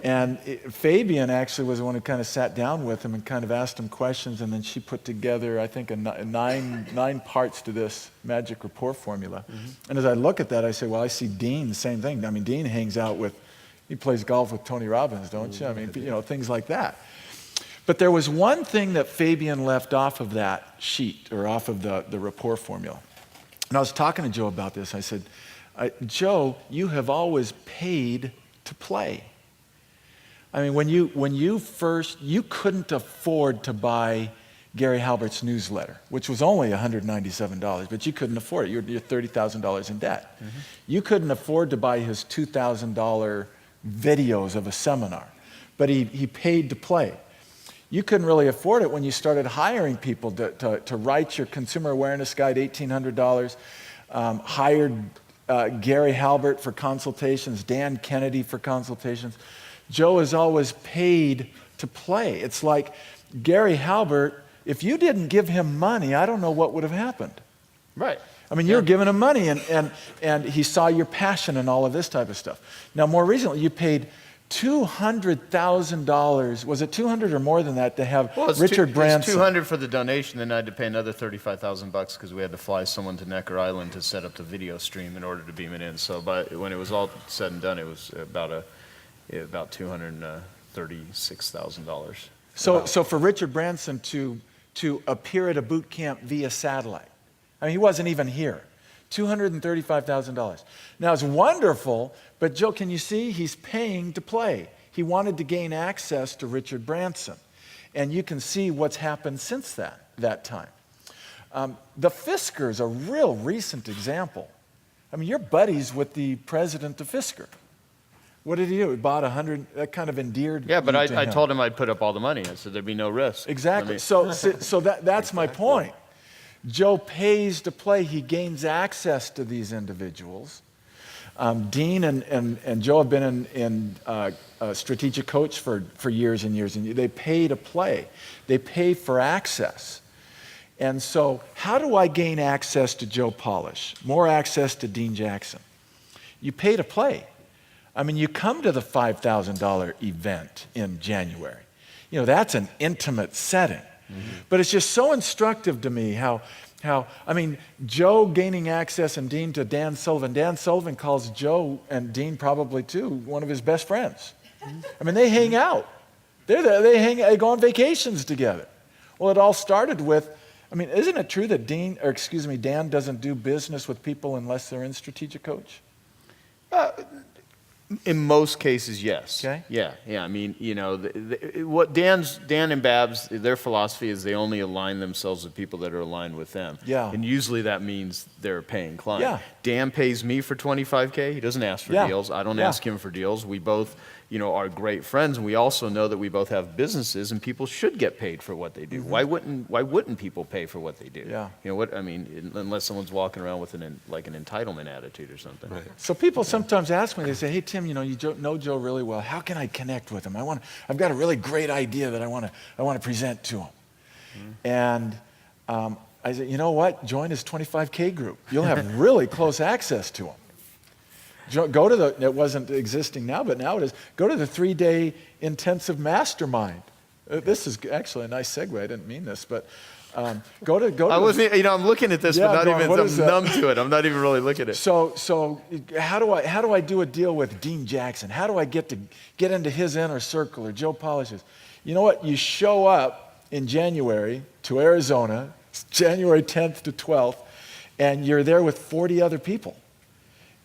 And Fabian actually was the one who kind of sat down with him and kind of asked him questions, and then she put together, I think, nine parts to this magic rapport formula. Mm-hmm. And as I look at that, I say, well, I see Dean, the same thing. I mean, Dean hangs out he plays golf with Tony Robbins, don't you? I mean, things like that. But there was one thing that Fabian left off of that sheet, or off of the rapport formula. And I was talking to Joe about this. I said, Joe, you have always paid to play. I mean, when you first, you couldn't afford to buy Gary Halbert's newsletter, which was only $197, but you couldn't afford it. You're $30,000 in debt. Mm-hmm. You couldn't afford to buy his $2,000 videos of a seminar, but he paid to play. You couldn't really afford it when you started hiring people to write your consumer awareness guide, $1,800, hired Gary Halbert for consultations, Dan Kennedy for consultations. Joe has always paid to play. It's like Gary Halbert, if you didn't give him money, I don't know what would have happened. Right. I mean, you were giving him money, and he saw your passion and all of this type of stuff. Now, more recently, you paid $200,000. Was it $200 or more than that to have Richard Branson? It was $200 for the donation, then I had to pay another $35,000 because we had to fly someone to Necker Island to set up the video stream in order to beam it in. So when it was all said and done, it was about $236,000. So for Richard Branson to appear at a boot camp via satellite, I mean, he wasn't even here. $235,000. Now, it's wonderful, but Joe, can you see? He's paying to play. He wanted to gain access to Richard Branson. And you can see what's happened since that time. The Fiskers, a real recent example. I mean, you're buddies with the president of Fisker. What did he do? He bought 100, that kind of endeared. Yeah, but I told him I'd put up all the money. I said there'd be no risk. Exactly. So that's my point. Joe pays to play. He gains access to these individuals. Dean and Joe have been in Strategic Coach for years and years, and they pay to play. They pay for access. And so how do I gain access to Joe Polish, more access to Dean Jackson? You pay to play. I mean, you come to the $5,000 event in January. That's an intimate setting. Mm-hmm. But it's just so instructive to me how, I mean, Joe gaining access and Dean to Dan Sullivan. Dan Sullivan calls Joe and Dean probably too one of his best friends. Mm-hmm. I mean, they hang out. They go on vacations together. Well, it all started with, I mean, isn't it true that Dan doesn't do business with people unless they're in Strategic Coach? In most cases, yes. Okay. Yeah. I mean, you know, what Dan and Babs, their philosophy is they only align themselves with people that are aligned with them. Yeah. And usually that means they're a paying client. Yeah. Dan pays me for $25K. He doesn't ask for Yeah. deals. I don't Yeah. ask him for deals. We both, you know, are great friends, and we also know that we both have businesses, and people should get paid for what they do. Why wouldn't people pay for what they do? Yeah. You know what I mean? Unless someone's walking around with an entitlement attitude or something. Right. So people sometimes ask me, they say, hey, Tim, you know, you know Joe really well. How can I connect with him? I've got a really great idea that I want to present to him. And I said, you know what? Join his 25K group. You'll have really close access to him. Go to it wasn't existing now, but now it is. Go to the 3-day intensive mastermind. This is actually a nice segue. I didn't mean this, but go to. I wasn't, you know, I'm looking at this, Yeah, but not going, even, what I'm is that? numb to it. I'm not even really looking at it. So how do I do a deal with Dean Jackson? How do I get into his inner circle or Joe Polish's? You know what? You show up in January to Arizona, January 10th to 12th, and you're there with 40 other people.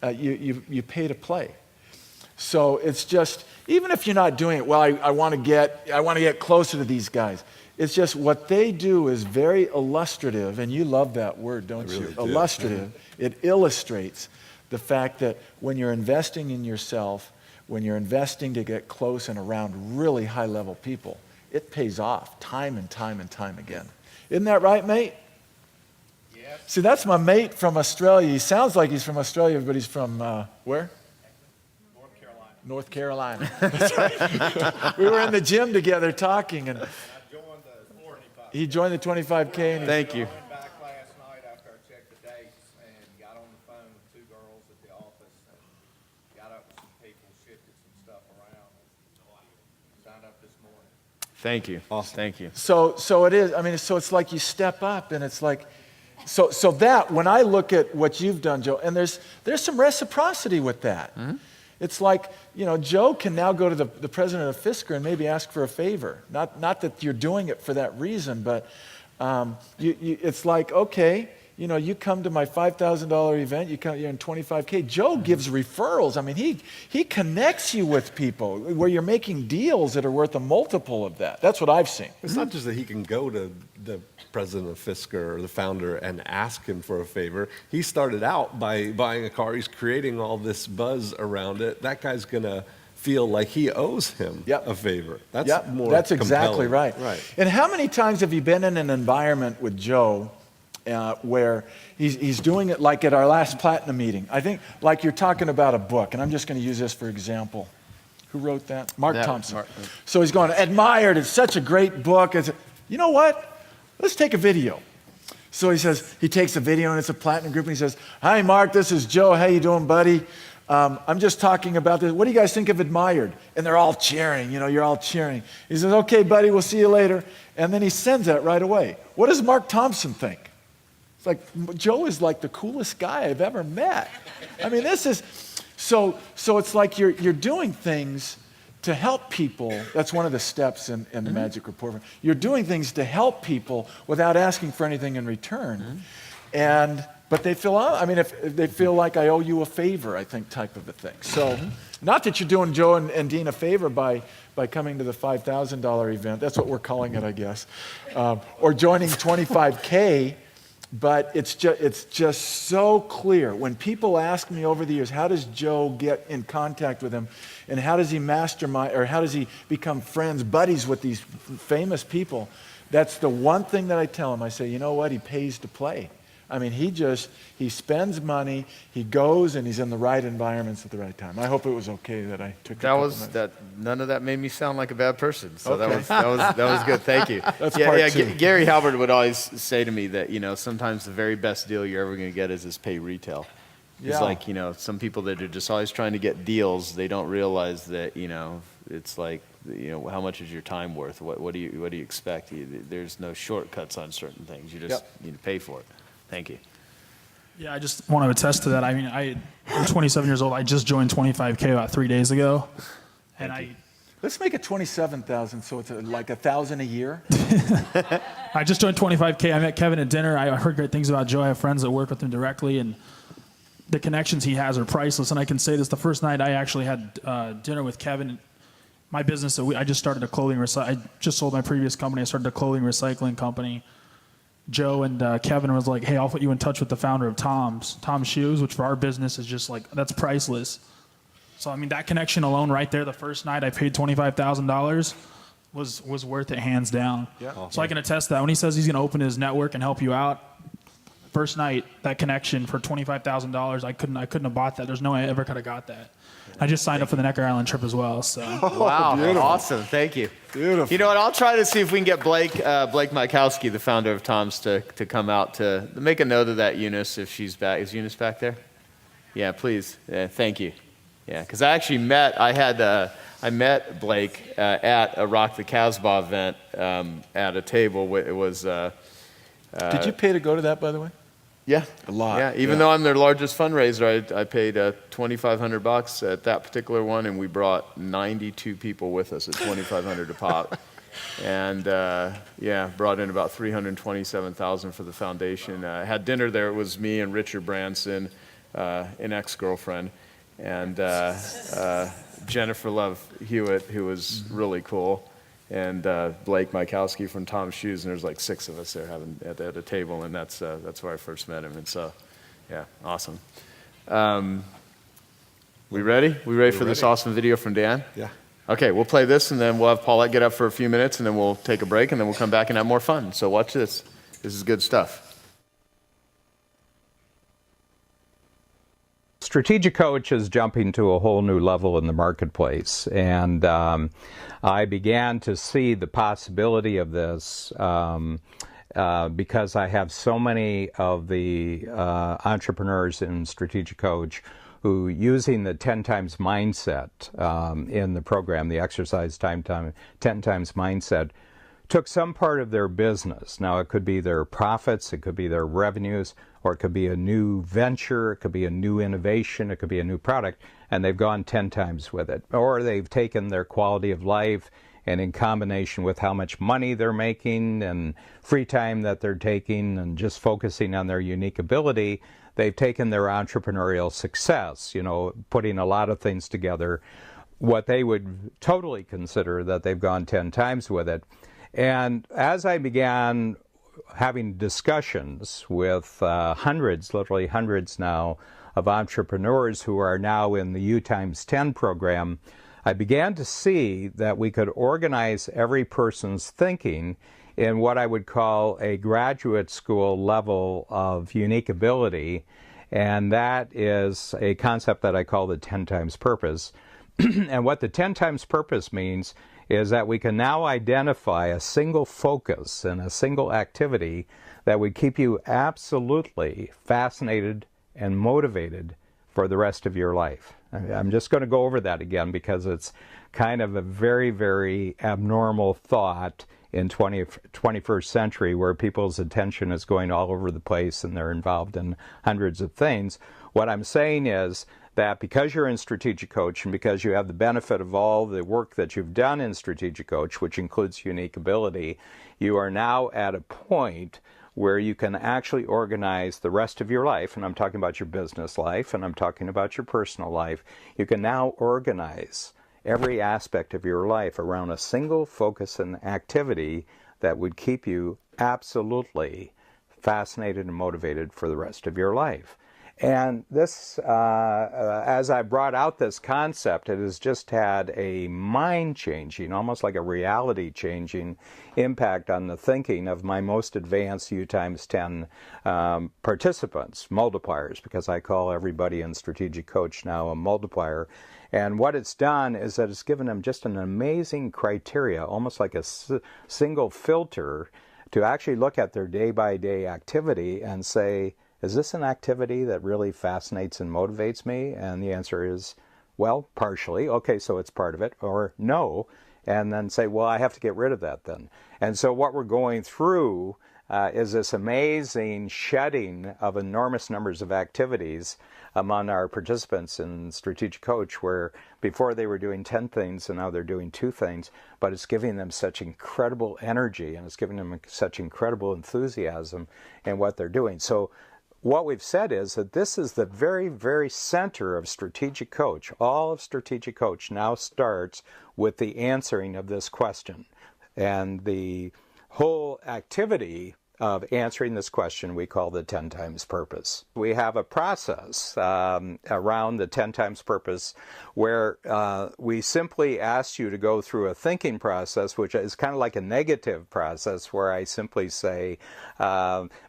You pay to play. So it's just, even if you're not doing it, well, I want to get closer to these guys. It's just what they do is very illustrative, and you love that word, don't you? really do. Illustrative. It illustrates the fact that when you're investing in yourself, when you're investing to get close and around really high-level people, it pays off time and time and time again. Isn't that right, mate? Yes. See, that's my mate from Australia. He sounds like he's from Australia, but he's from where? North Carolina. That's right. We were in the gym together talking, and he joined the 25K. And Thank you. I went back last night after I checked the dates and got on the phone with 2 girls at the office and got up with some people, shifted some stuff around, and signed up this morning. Thank you. Awesome. Thank you. So it is. I mean, so it's like you step up, and it's like, so that when I look at what you've done, Joe, and there's some reciprocity with that. It's like, you know, Joe can now go to the president of Fisker and maybe ask for a favor. Not that you're doing it for that reason, but it's like, okay, you know, you come to my $5,000 event, you're in 25K. Joe gives referrals. I mean, he connects you with people where you're making deals that are worth a multiple of that. That's what I've seen. It's not just that he can go to the president of Fisker or the founder and ask him for a favor. He started out by buying a car. He's creating all this buzz around it. That guy's going to feel like he owes him a favor. That's more That's exactly compelling. right. Right. And how many times have you been in an environment with Joe where he's doing it like at our last Platinum meeting? I think like you're talking about a book, and I'm just going to use this for example. Who wrote that? Mark Thompson. So he's going, admired, it's such a great book. You know what? Let's take a video. So he takes a video, and it's a Platinum group, and he says, hi, Mark, this is Joe. How you doing, buddy? I'm just talking about this. What do you guys think of admired? And they're all cheering. You know, you're all cheering. He says, okay, buddy, we'll see you later. And then he sends that right away. What does Mark Thompson think? It's like, Joe is like the coolest guy I've ever met. I mean, this is, so it's like you're doing things to help people. That's one of the steps in the Magic Report. You're doing things to help people without asking for anything in return. But they feel, I mean, if they feel like I owe you a favor, I think, type of a thing. So not that you're doing Joe and Dean a favor by coming to the $5,000 event. That's what we're calling it, I guess. Or joining 25K. But it's just so clear. When people ask me over the years, how does Joe get in contact with him? And how does he mastermind, or how does he become friends, buddies with these famous people? That's the one thing that I tell him. I say, you know what? He pays to play. I mean, he spends money, he goes, and he's in the right environments at the right time. I hope it was okay that I took none of that made me sound like a bad person. So Okay. that was good. Thank you. That's part two. Gary Halbert would always say to me that, you know, sometimes the very best deal you're ever going to get is this pay retail. It's Yeah. like, you know, some people that are just always trying to get deals, they don't realize that, you know, it's like, you know, how much is your time worth? What do you expect? There's no shortcuts on certain things. You just need to pay for it. Thank you. Yeah, I just want to attest to that. I mean, I'm 27 years old. I just joined 25K about 3 days ago. And Let's make it 27,000, so it's like 1,000 a year. I just joined 25K. I met Kevin at dinner. I heard great things about Joe. I have friends that work with him directly. And the connections he has are priceless. And I can say this: the first night I actually had dinner with Kevin. My business, I just started a clothing. I just sold my previous company. I started a clothing recycling company. Joe and Kevin was like, "Hey, I'll put you in touch with the founder of Tom's Shoes," which for our business is just like, that's priceless. So I mean, that connection alone, right there, the first night I paid $25,000 was worth it, hands down. Yeah. Awesome. So I can attest that when he says he's going to open his network and help you out, first night, that connection for $25,000, I couldn't have bought that. There's no way I ever could have got that. I just signed up for the Necker Island trip as well. So. Wow, beautiful. Awesome! Thank you. Beautiful. You know what? I'll try to see if we can get Blake Mykowski, the founder of Tom's, to come out to make a note of that. Eunice, if she's back, is Eunice back there? Yeah, please. Thank you. Yeah, because I actually met met Blake at a Rock the Casbah event at a table. It was. Did you pay to go to that, by the way? Yeah, a lot. Yeah, even though I'm their largest fundraiser, I paid $2,500 at that particular one, and we brought 92 people with us at $2,500 a pop, and brought in about $327,000 for the foundation. Had dinner there. It was me and Richard Branson, an ex-girlfriend, and Jennifer Love Hewitt, who was really cool. And Blake Mykowski from Tom's Shoes, and there's like 6 of us there at a table, and that's where I first met him. And so, yeah, awesome. We ready? We ready for this awesome video from Dan? Yeah. Okay, we'll play this, and then we'll have Paulette get up for a few minutes, and then we'll take a break, and then we'll come back and have more fun. So watch this. This is good stuff. Strategic Coach is jumping to a whole new level in the marketplace, and I began to see the possibility of this because I have so many of the entrepreneurs in Strategic Coach who, using the 10 times mindset in the program, the exercise 10 times mindset, took some part of their business. Now, it could be their profits, it could be their revenues, or it could be a new venture, it could be a new innovation, it could be a new product, and they've gone 10 times with it. Or they've taken their quality of life, and in combination with how much money they're making and free time that they're taking and just focusing on their unique ability, they've taken their entrepreneurial success, putting a lot of things together, what they would totally consider that they've gone 10 times with it. And as I began having discussions with hundreds, literally hundreds now, of entrepreneurs who are now in the U times 10 program, I began to see that we could organize every person's thinking in what I would call a graduate school level of unique ability, and that is a concept that I call the 10 times purpose. And what the 10 times purpose means is that we can now identify a single focus and a single activity that would keep you absolutely fascinated and motivated for the rest of your life. I'm just going to go over that again because it's kind of a very, very abnormal thought in 21st century where people's attention is going all over the place and they're involved in hundreds of things. What I'm saying is that because you're in Strategic Coach and because you have the benefit of all the work that you've done in Strategic Coach, which includes unique ability, you are now at a point where you can actually organize the rest of your life, and I'm talking about your business life, and I'm talking about your personal life. You can now organize every aspect of your life around a single focus and activity that would keep you absolutely fascinated and motivated for the rest of your life. And this, as I brought out this concept, it has just had a mind-changing, almost like a reality-changing impact on the thinking of my most advanced U times 10 participants, multipliers, because I call everybody in Strategic Coach now a multiplier. And what it's done is that it's given them just an amazing criteria, almost like a single filter, to actually look at their day-by-day activity and say, is this an activity that really fascinates and motivates me? And the answer is, well, partially. Okay, so it's part of it. Or no. And then say, well, I have to get rid of that then. And so what we're going through is this amazing shedding of enormous numbers of activities among our participants in Strategic Coach, where before they were doing 10 things and now they're doing 2 things, but it's giving them such incredible energy and it's giving them such incredible enthusiasm in what they're doing. So what we've said is that this is the very, very center of Strategic Coach. All of Strategic Coach now starts with the answering of this question. And the whole activity of answering this question we call the 10 times purpose. We have a process around the 10 times purpose where we simply ask you to go through a thinking process, which is kind of like a negative process, where I simply say,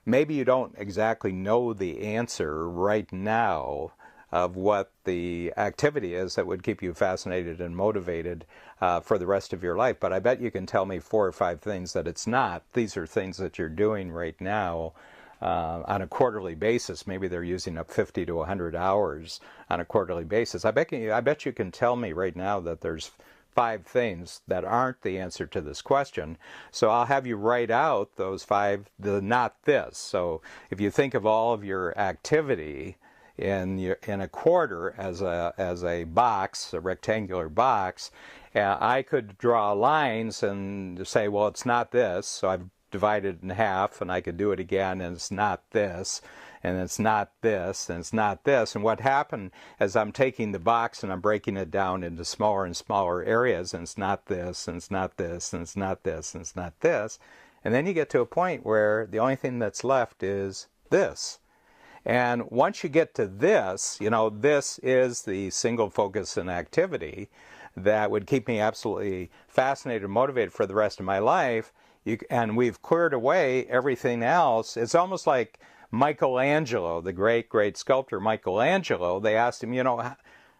maybe you don't exactly know the answer right now of what the activity is that would keep you fascinated and motivated for the rest of your life. But I bet you can tell me 4 or 5 things that it's not. These are things that you're doing right now on a quarterly basis. Maybe they're using up 50 to 100 hours on a quarterly basis. I bet you can tell me right now that there's 5 things that aren't the answer to this question. So I'll have you write out those 5, the not this. So if you think of all of your activity in a quarter as a box, a rectangular box, I could draw lines and say, well, it's not this, so I've divided it in half, and I could do it again, and it's not this, and it's not this, and it's not this. And what happened is I'm taking the box and I'm breaking it down into smaller and smaller areas, and it's not this, and it's not this, and it's not this, and it's not this. And then you get to a point where the only thing that's left is this. And once you get to this, this is the single focus and activity that would keep me absolutely fascinated and motivated for the rest of my life. And we've cleared away everything else. It's almost like Michelangelo, the great, great sculptor Michelangelo. They asked him,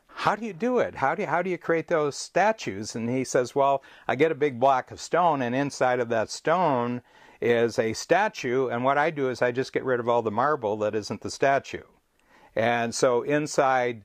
how do you do it? How do you create those statues? And he says, well, I get a big block of stone, and inside of that stone is a statue, and what I do is I just get rid of all the marble that isn't the statue. And so inside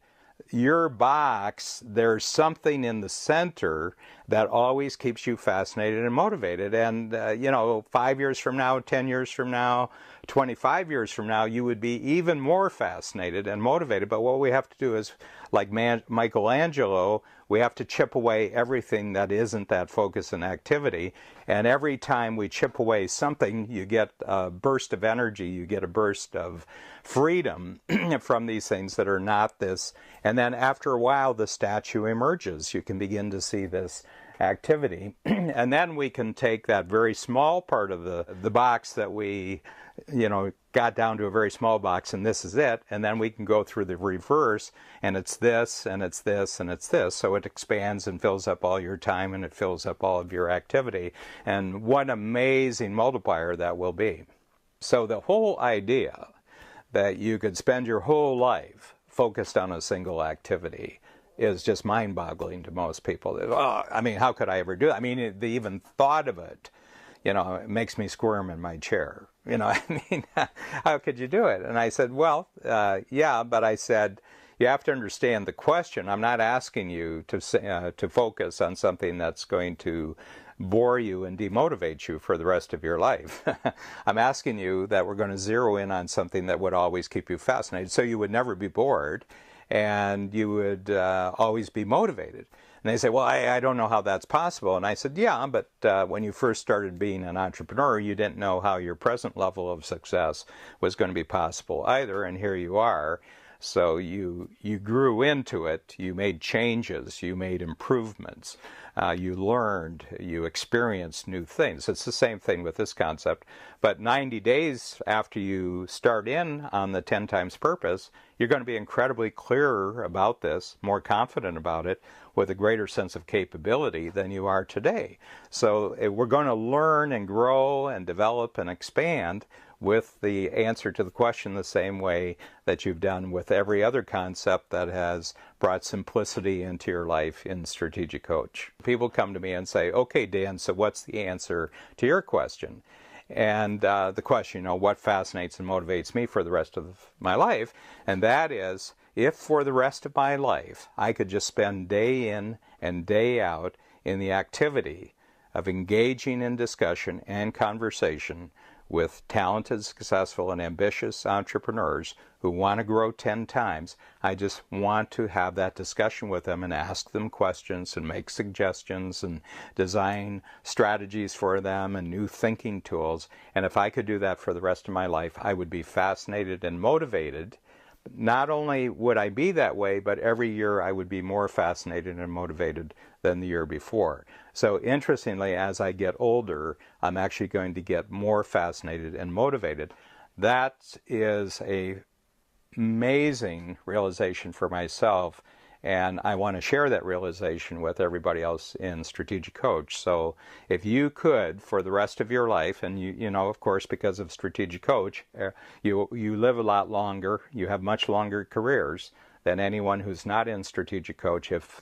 your box, there's something in the center that always keeps you fascinated and motivated. And, 5 years from now, 10 years from now, 25 years from now, you would be even more fascinated and motivated. But what we have to do is, like Michelangelo, we have to chip away everything that isn't that focus and activity. And every time we chip away something, you get a burst of energy, you get a burst of freedom from these things that are not this. And then after a while, the statue emerges. You can begin to see this activity. And then we can take that very small part of the box that we, got down to a very small box, and this is it. And then we can go through the reverse, and it's this, and it's this, and it's this. So it expands and fills up all your time, and it fills up all of your activity. And what amazing multiplier that will be. So the whole idea that you could spend your whole life focused on a single activity is just mind-boggling to most people. How could I ever do it? The even thought of it, it makes me squirm in my chair. How could you do it? And I said, well, yeah, but I said, you have to understand the question. I'm not asking you to focus on something that's going to bore you and demotivate you for the rest of your life. I'm asking you that we're going to zero in on something that would always keep you fascinated, so you would never be bored, and you would always be motivated. And they say, well, I don't know how that's possible. And I said, yeah, but when you first started being an entrepreneur, you didn't know how your present level of success was going to be possible either, and here you are. So you grew into it, you made changes, you made improvements, you learned, you experienced new things. It's the same thing with this concept. But 90 days after you start in on the 10 times purpose, you're going to be incredibly clearer about this, more confident about it, with a greater sense of capability than you are today. So we're going to learn and grow and develop and expand with the answer to the question the same way that you've done with every other concept that has brought simplicity into your life in Strategic Coach. People come to me and say, okay, Dan, so what's the answer to your question? And the question, what fascinates and motivates me for the rest of my life? And that is, if for the rest of my life I could just spend day in and day out in the activity of engaging in discussion and conversation with talented, successful, and ambitious entrepreneurs who want to grow 10 times. I just want to have that discussion with them and ask them questions and make suggestions and design strategies for them and new thinking tools. And if I could do that for the rest of my life, I would be fascinated and motivated. Not only would I be that way, but every year I would be more fascinated and motivated than the year before. So interestingly, as I get older, I'm actually going to get more fascinated and motivated. That is a amazing realization for myself, and I want to share that realization with everybody else in Strategic Coach. So if you could, for the rest of your life, and you know, of course, because of Strategic Coach, you live a lot longer, you have much longer careers than anyone who's not in Strategic Coach. If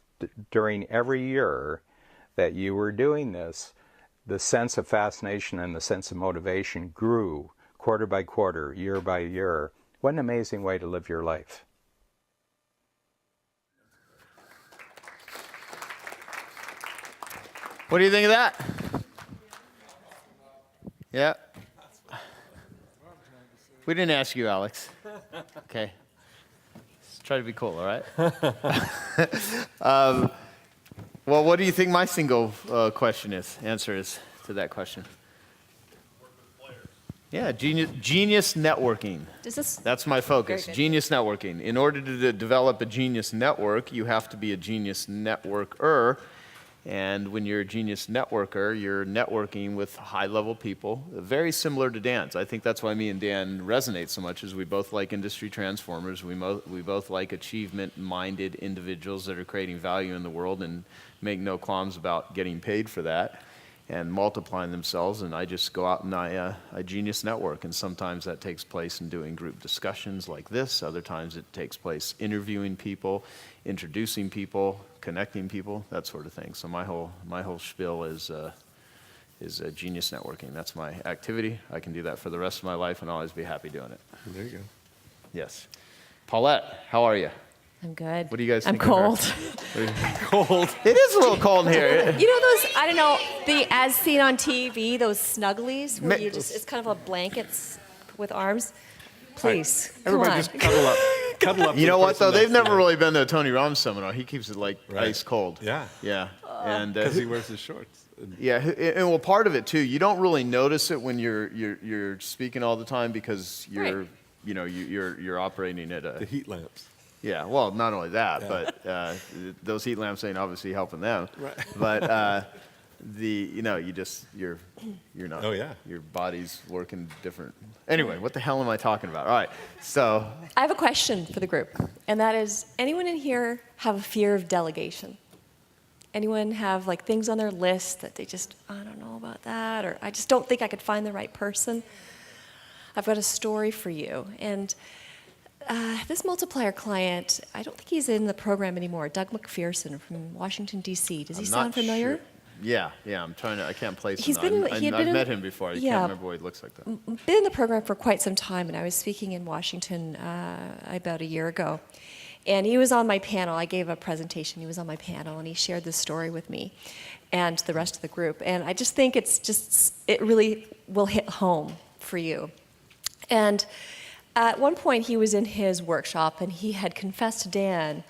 during every year that you were doing this, the sense of fascination and the sense of motivation grew quarter by quarter, year by year. What an amazing way to live your life. What do you think of that? Yeah. We didn't ask you, Alex. Okay. Let's try to be cool, all right? Well, what do you think my single answer is to that question? Yeah, genius networking. That's my focus, genius networking. In order to develop a genius network, you have to be a genius networker. And when you're a genius networker, you're networking with high-level people, very similar to Dan's. I think that's why me and Dan resonate so much, is we both like industry transformers. We both like achievement-minded individuals that are creating value in the world and make no qualms about getting paid for that and multiplying themselves. And I just go out and I genius network. And sometimes that takes place in doing group discussions like this. Other times it takes place interviewing people, introducing people, connecting people, that sort of thing. So my whole spiel is genius networking. That's my activity. I can do that for the rest of my life and I'll always be happy doing it. There you go. Yes. Paulette, how are you? I'm good. What do you guys think? I'm cold. Cold. It is a little cold in here. You know those, I don't know, the as seen on TV, those snugglies where you just, it's kind of a blankets with arms? Please, Everybody come on. just cuddle up. Cuddle up. You know what, though? They've never really been to a Tony Robbins seminar. He keeps it like ice cold. Yeah. Yeah. And Because he wears his shorts. yeah, and well, part of it too, you don't really notice it when you're speaking all the time because you're, you know, you're operating at The heat lamps. Yeah, well, not only that, Yeah. but those heat lamps ain't obviously helping them. Right. But you're not. Oh, yeah. Your body's working different. Anyway, what the hell am I talking about? All right, so. I have a question for the group, and that is, anyone in here have a fear of delegation? Anyone have like things on their list that they just, I don't know about that, or I just don't think I could find the right person? I've got a story for you, and this multiplier client, I don't think he's in the program anymore, Doug McPherson from Washington, D.C. Does he sound familiar? Sure. Yeah, I'm trying to, I can't place He's him. been I've met him before. I yeah, can't remember what he looks like, though. Been in the program for quite some time, and I was speaking in Washington about a year ago. And he was on my panel. I gave a presentation. He was on my panel, and he shared this story with me and the rest of the group. And I just think it really will hit home for you. And at one point, he was in his workshop, and he had confessed to Dan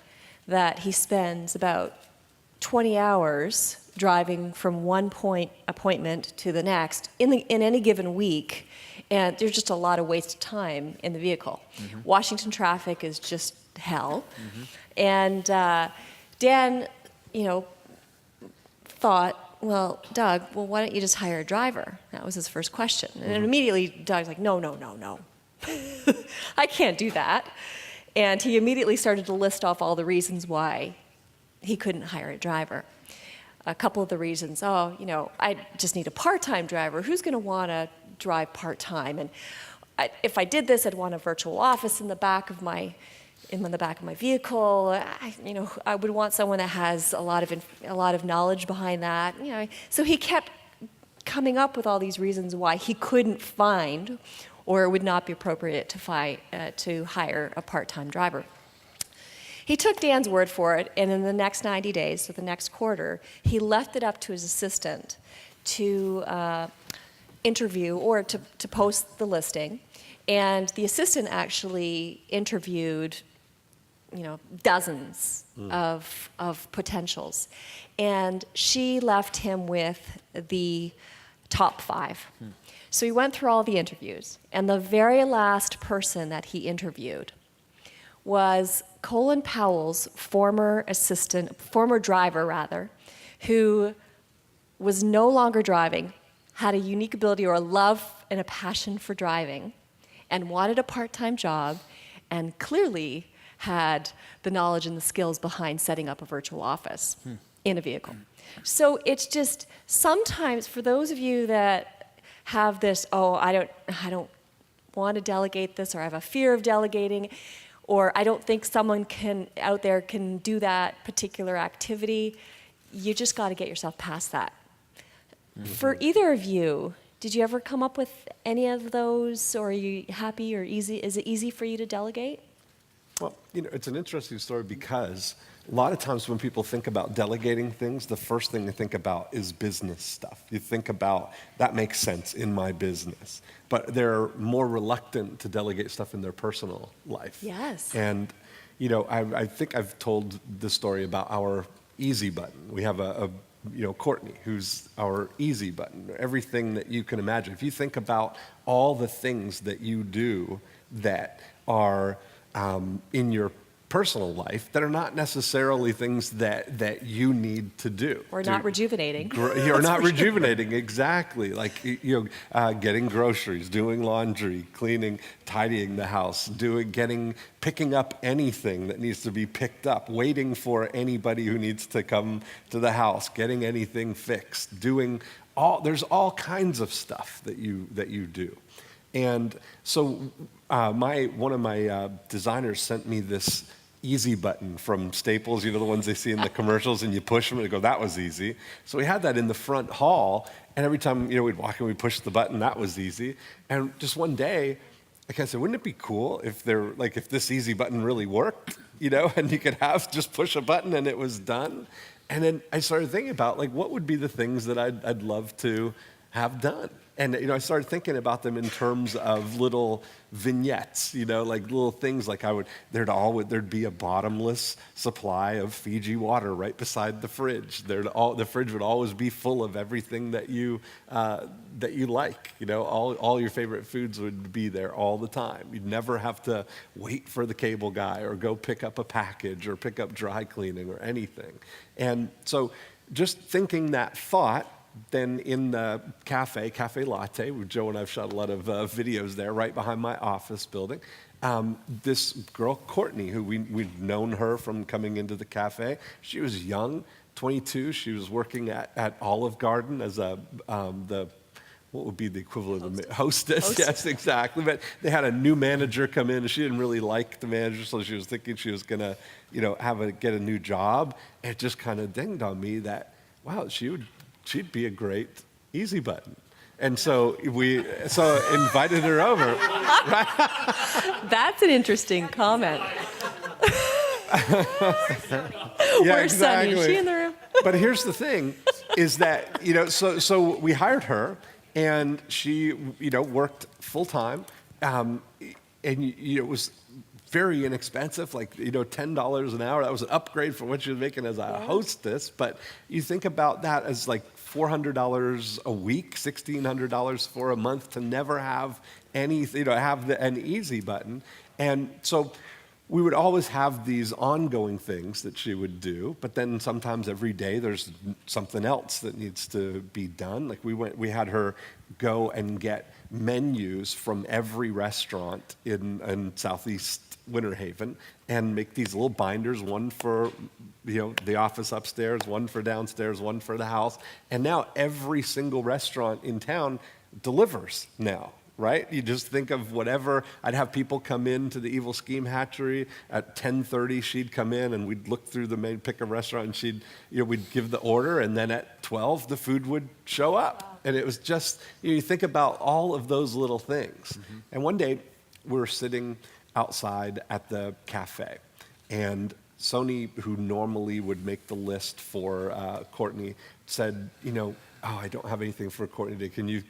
that he spends about 20 hours driving from one appointment to the next in any given week, and there's just a lot of wasted time in the vehicle. Mm-hmm. Washington traffic is just hell. Mm-hmm. And Dan, thought, well, Doug, why don't you just hire a driver? That was his first question. Mm-hmm. And immediately Doug's like, no. I can't do that. And he immediately started to list off all the reasons why he couldn't hire a driver. A couple of the reasons, I just need a part-time driver. Who's going to want to drive part-time? And if I did this, I'd want a virtual office in the back of my vehicle. I would want someone that has a lot of knowledge behind that. So he kept coming up with all these reasons why he couldn't find, or it would not be appropriate to hire a part-time driver. He took Dan's word for it, and in the next 90 days, so the next quarter, he left it up to his assistant to interview or to post the listing. And the assistant actually interviewed, dozens of potentials. And she left him with the top 5. So he went through all the interviews. And the very last person that he interviewed was Colin Powell's former driver, who was no longer driving, had a unique ability or a love and a passion for driving, and wanted a part-time job, and clearly had the knowledge and the skills behind setting up a virtual office in a vehicle. So it's just, sometimes for those of you that have this, I don't want to delegate this, or I have a fear of delegating, or I don't think someone out there can do that particular activity, you just got to get yourself past that. For either of you, did you ever come up with any of those, or are you happy or easy? Is it easy for you to delegate? Well, it's an interesting story because a lot of times when people think about delegating things, the first thing they think about is business stuff. You think about, that makes sense in my business. But they're more reluctant to delegate stuff in their personal life. Yes. And, I think I've told the story about our easy button. We have Courtney, who's our easy button. Everything that you can imagine. If you think about all the things that you do that are in your personal life that are not necessarily things that you need to do. Or not rejuvenating. You're not rejuvenating, exactly. Like, getting groceries, doing laundry, cleaning, tidying the house, picking up anything that needs to be picked up, waiting for anybody who needs to come to the house, getting anything fixed, there's all kinds of stuff that you do. And so one of my designers sent me this easy button from Staples, the ones they see in the commercials, and you push them and they go, that was easy. So we had that in the front hall, and every time we'd walk in, we'd push the button, that was easy. And just one day, I said, wouldn't it be cool if this easy button really worked, and you could just push a button and it was done? And then I started thinking about what would be the things that I'd love to have done. And I started thinking about them in terms of little vignettes, like little things like there'd be a bottomless supply of Fiji water right beside the fridge. The fridge would always be full of everything that you like. All your favorite foods would be there all the time. You'd never have to wait for the cable guy or go pick up a package or pick up dry cleaning or anything. And so just thinking that thought, then in the Cafe Latte, where Joe and I have shot a lot of videos there, right behind my office building, this girl, Courtney, who we'd known her from coming into the cafe. She was young, 22. She was working at Olive Garden as what would be the equivalent of hostess? Yes, exactly. But they had a new manager come in, and she didn't really like the manager, so she was thinking she was going to, get a new job. And it just kind of dinged on me that, wow, she'd be a great easy button. And so we invited her over. That's an interesting comment. Where's Sunny? Is she in the room? But here's the thing, is that, so we hired her, and she, worked full time, and it was very inexpensive, $10 an hour. That was an upgrade from what she was making as a hostess. But you think about that as $400 a week, $1,600 for a month to never have anything, have an easy button. And so we would always have these ongoing things that she would do, but then sometimes every day there's something else that needs to be done. We had her go and get menus from every restaurant in Southeast Winter Haven and make these little binders, one for the office upstairs, one for downstairs, one for the house. And now every single restaurant in town delivers now, right? You just think of whatever. I'd have people come in to the Evil Scheme Hatchery at 10:30. She'd come in and we'd look through the menu, pick a restaurant, and we'd give the order, and then at 12 the food would show up. And it was just, you think about all of those little things. Mm-hmm. And one day we were sitting outside at the cafe, and Sony, who normally would make the list for Courtney, said, I don't have anything for Courtney today. Can you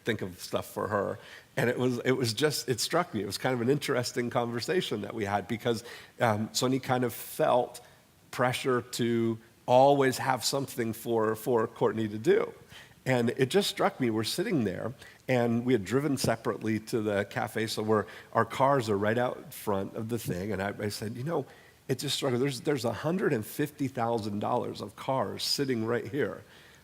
think of stuff for her. And it struck me. It was kind of an interesting conversation that we had because Sonia kind of felt pressure to always have something for Courtney to do. And it just struck me, we're sitting there, and we had driven separately to the cafe, so our cars are right out front of the thing, and I said, it just struck me, there's $150,000 of cars sitting right here,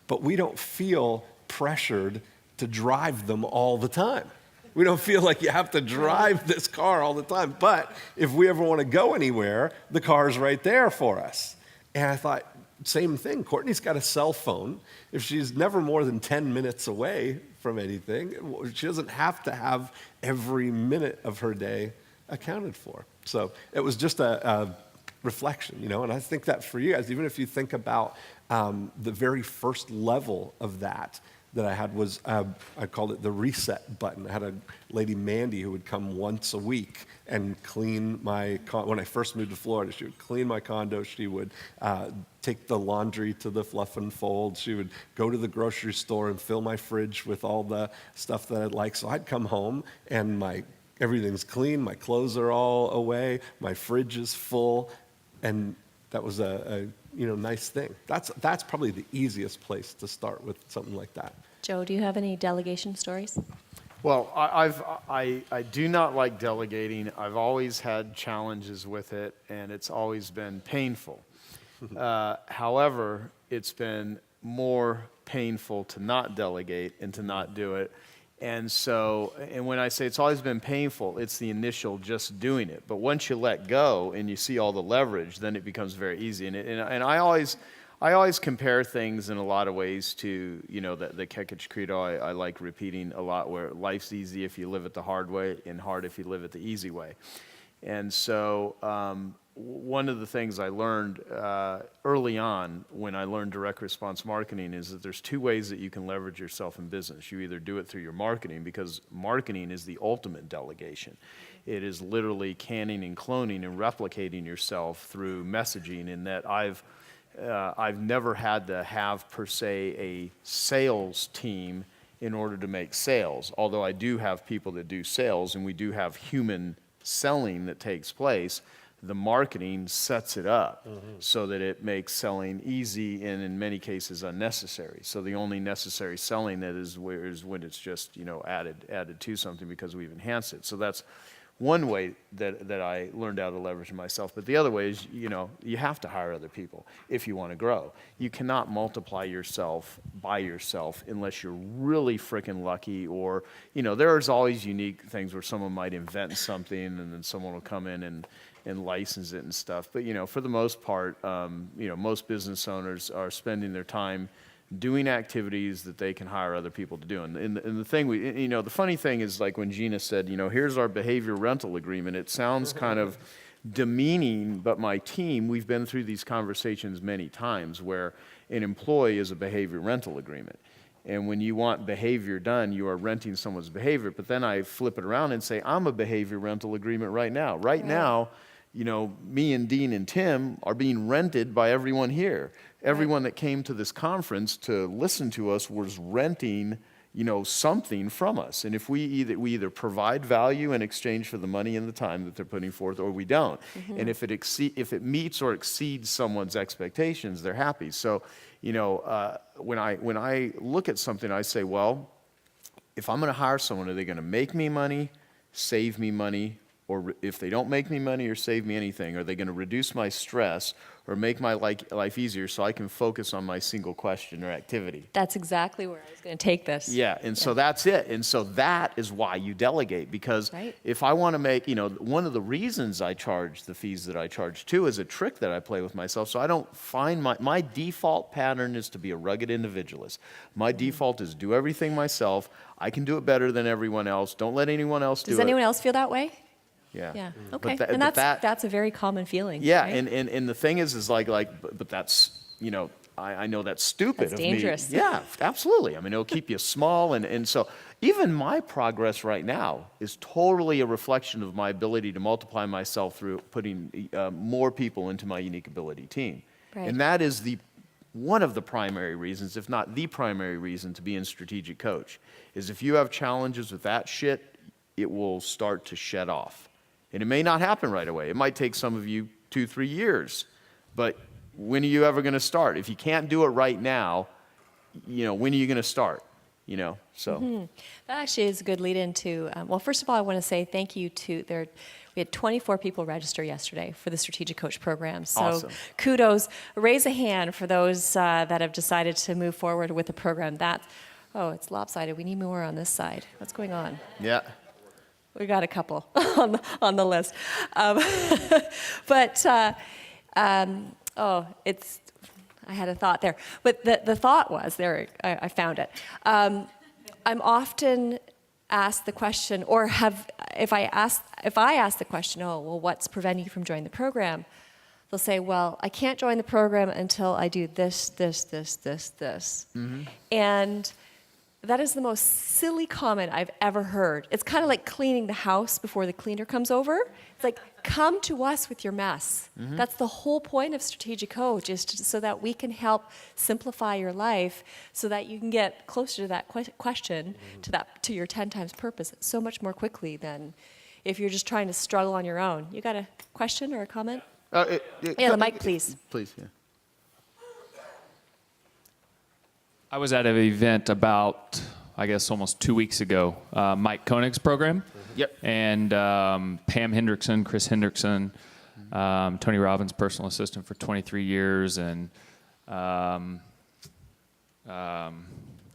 but we don't feel pressured to drive them all the time. We don't feel like you have to drive this car all the time, but if we ever want to go anywhere, the car's right there for us. And I thought, same thing. Courtney's got a cell phone. If she's never more than 10 minutes away from anything, she doesn't have to have every minute of her day accounted for. So it was just a reflection, and I think that for you guys, even if you think about the very first level of that I had was, I called it the reset button. I had a lady, Mandy, who would come once a week and clean when I first moved to Florida, she would clean my condo. She would take the laundry to the fluff and fold. She would go to the grocery store and fill my fridge with all the stuff that I'd like. So I'd come home and everything's clean, my clothes are all away, my fridge is full, and that was a nice thing. That's probably the easiest place to start with something like that. Joe, do you have any delegation stories? Well, I do not like delegating. I've always had challenges with it, and it's always been painful. However, it's been more painful to not delegate and to not do it. And when I say it's always been painful, it's the initial just doing it. But once you let go and you see all the leverage, then it becomes very easy. And I always compare things in a lot of ways to, the Kekich Credo I like repeating a lot, where life's easy if you live it the hard way and hard if you live it the easy way. And so one of the things I learned early on when I learned direct response marketing is that there's two ways that you can leverage yourself in business. You either do it through your marketing, because marketing is the ultimate delegation. It is literally canning and cloning and replicating yourself through messaging, in that I've never had to have, per se, a sales team in order to make sales, although I do have people that do sales, and we do have human selling that takes place. The marketing sets it up so that it makes selling easy and in many cases unnecessary. So the only necessary selling that is when it's just added to something because we've enhanced it. So that's one way that I learned how to leverage myself. But the other way is, you have to hire other people if you want to grow. You cannot multiply yourself by yourself unless you're really freaking lucky, or, there's always unique things where someone might invent something and then someone will come in and license it and stuff. But, for the most part, most business owners are spending their time doing activities that they can hire other people to do. And the thing the funny thing is, like when Gina said, here's our behavior rental agreement, it sounds kind of demeaning, but my team, we've been through these conversations many times where an employee is a behavior rental agreement. And when you want behavior done, you are renting someone's behavior. But then I flip it around and say, I'm a behavior rental agreement right now. Right now, me and Dean and Tim are being rented by everyone here. Everyone that came to this conference to listen to us was renting, something from us. And if we either provide value in exchange for the money and the time that they're putting forth, or we don't. And if it meets or exceeds someone's expectations, they're happy. So, when I look at something, I say, well, if I'm going to hire someone, are they going to make me money, save me money, or if they don't make me money or save me anything, are they going to reduce my stress or make my life easier so I can focus on my single question or activity? That's exactly where I was going to take this. Yeah, and so that's it. And so that is why you delegate, because if I want to make, one of the reasons I charge the fees that I charge too is a trick that I play with myself. So I don't find my default pattern is to be a rugged individualist. My default is do everything myself. I can do it better than everyone else. Don't let anyone else do it. Does anyone else feel that way? Yeah. Yeah. Okay. But And that's a very common feeling. Yeah, right? and the thing is but that's, I know that's stupid That's of dangerous. me. Yeah, absolutely. I mean, it'll keep you small, and so even my progress right now is totally a reflection of my ability to multiply myself through putting more people into my unique ability team. Right. And that is one of the primary reasons, if not the primary reason, to be in strategic coach, is if you have challenges with that shit, it will start to shed off. And it may not happen right away. It might take some of you 2-3 years. But when are you ever going to start? If you can't do it right now, when are you going to start? So. Mm-hmm. That actually is a good lead into, well, first of all, I want to say thank you to we had 24 people register yesterday for the Strategic Coach program. So awesome. Kudos. Raise a hand for those that have decided to move forward with the program. Oh, it's lopsided. We need more on this side. What's going on? Yeah. We got a couple on the list. I had a thought there. But the thought was, I found it. I'm often asked the question, or if I ask the question, oh, well, what's preventing you from joining the program? They'll say, well, I can't join the program until I do this, this, this, this, this. Mm-hmm. And that is the most silly comment I've ever heard. It's kind of like cleaning the house before the cleaner comes over. It's like, come to us with your mess. Mm-hmm. That's the whole point of Strategic Coach, is so that we can help simplify your life so that you can get closer to that question, to your 10 times purpose so much more quickly than if you're just trying to struggle on your own. You got a question or a comment? The mic, please. Please, yeah. I was at an event about, I guess, almost 2 weeks ago, Mike Koenig's program. Yep. And Pam Hendrickson, Chris Hendrickson, Tony Robbins' personal assistant for 23 years, and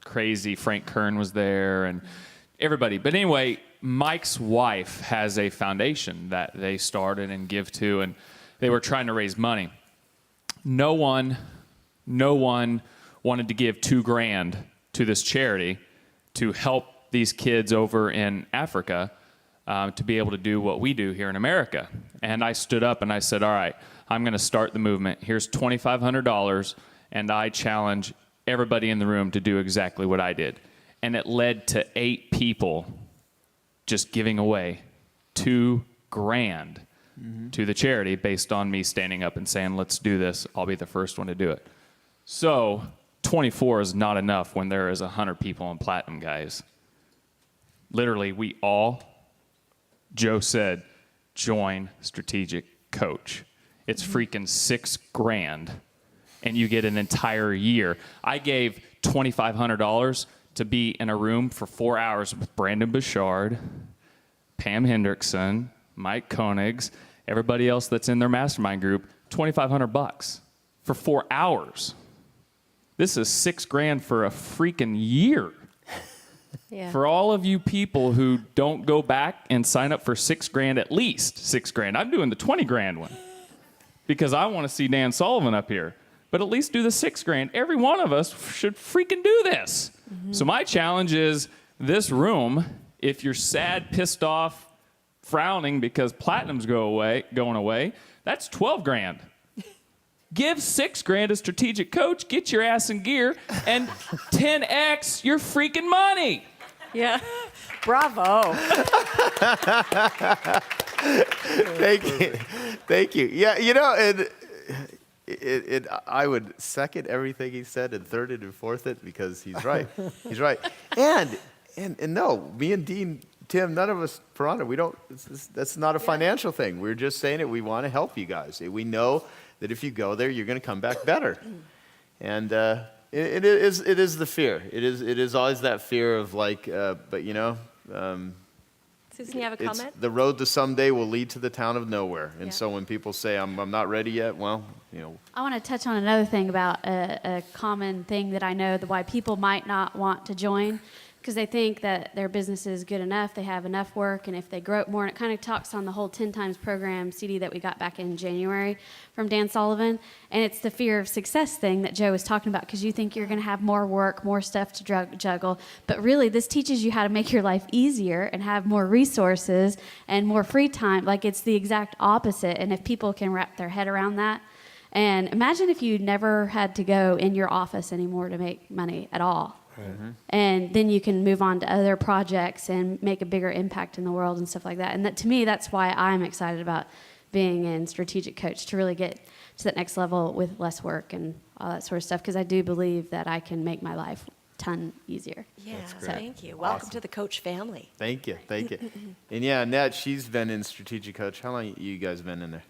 crazy Frank Kern was there, and everybody. But anyway, Mike's wife has a foundation that they started and give to, and they were trying to raise money. No one wanted to give $2,000 to this charity to help these kids over in Africa to be able to do what we do here in America. And I stood up and I said, all right, I'm going to start the movement. Here's $2,500, and I challenge everybody in the room to do exactly what I did. And it led to 8 people just giving away $2,000 to the charity based on me standing up and saying, let's do this. I'll be the first one to do it. So 24 is not enough when there is 100 people in Platinum, guys. Literally, Joe said, join Strategic Coach. It's freaking $6,000, and you get an entire year. I gave $2,500 to be in a room for 4 hours with Brandon Bouchard, Pam Hendrickson, Mike Koenigs, everybody else that's in their mastermind group, $2,500 for 4 hours. This is $6,000 for a freaking year. Yeah. For all of you people who don't go back and sign up for $6,000, at least $6,000. I'm doing the $20,000 one because I want to see Dan Sullivan up here. But at least do the $6,000. Every one of us should freaking do this. Mm-hmm. So my challenge is this room. If you're sad, pissed off, frowning because Platinum's going away, that's $12,000. Give $6,000 to Strategic Coach, get your ass in gear, and 10x your freaking money. Yeah. Bravo. Thank you. Yeah, I would second everything he said and third it and fourth it because he's right. He's right. And no, me and Dean, Tim, none of us, Piranha, that's not a financial thing. We're just saying it. We want to help you guys. We know that if you go there, you're going to come back better. And it is the fear. It is always that fear of like, Susan, you have a comment? The road to someday will lead to the town of nowhere. And so when people say, I'm not ready yet, well, I want to touch on another thing about a common thing that I know why people might not want to join, because they think that their business is good enough, they have enough work, and if they grow it more, and it kind of talks on the whole 10 times program CD that we got back in January from Dan Sullivan, and it's the fear of success thing that Joe was talking about, because you think you're going to have more work, more stuff to juggle, but really this teaches you how to make your life easier and have more resources and more free time. Like, it's the exact opposite, and if people can wrap their head around that, and imagine if you never had to go in your office anymore to make money at all. Mm-hmm. And then you can move on to other projects and make a bigger impact in the world and stuff like that. And that, to me, that's why I'm excited about being in Strategic Coach, to really get to that next level with less work and all that sort of stuff, because I do believe that I can make my life a ton easier. Yeah, great. thank you. Welcome Awesome. to the coach family. Thank you, thank you. And yeah, Annette, she's been in Strategic Coach. How long you guys been in there?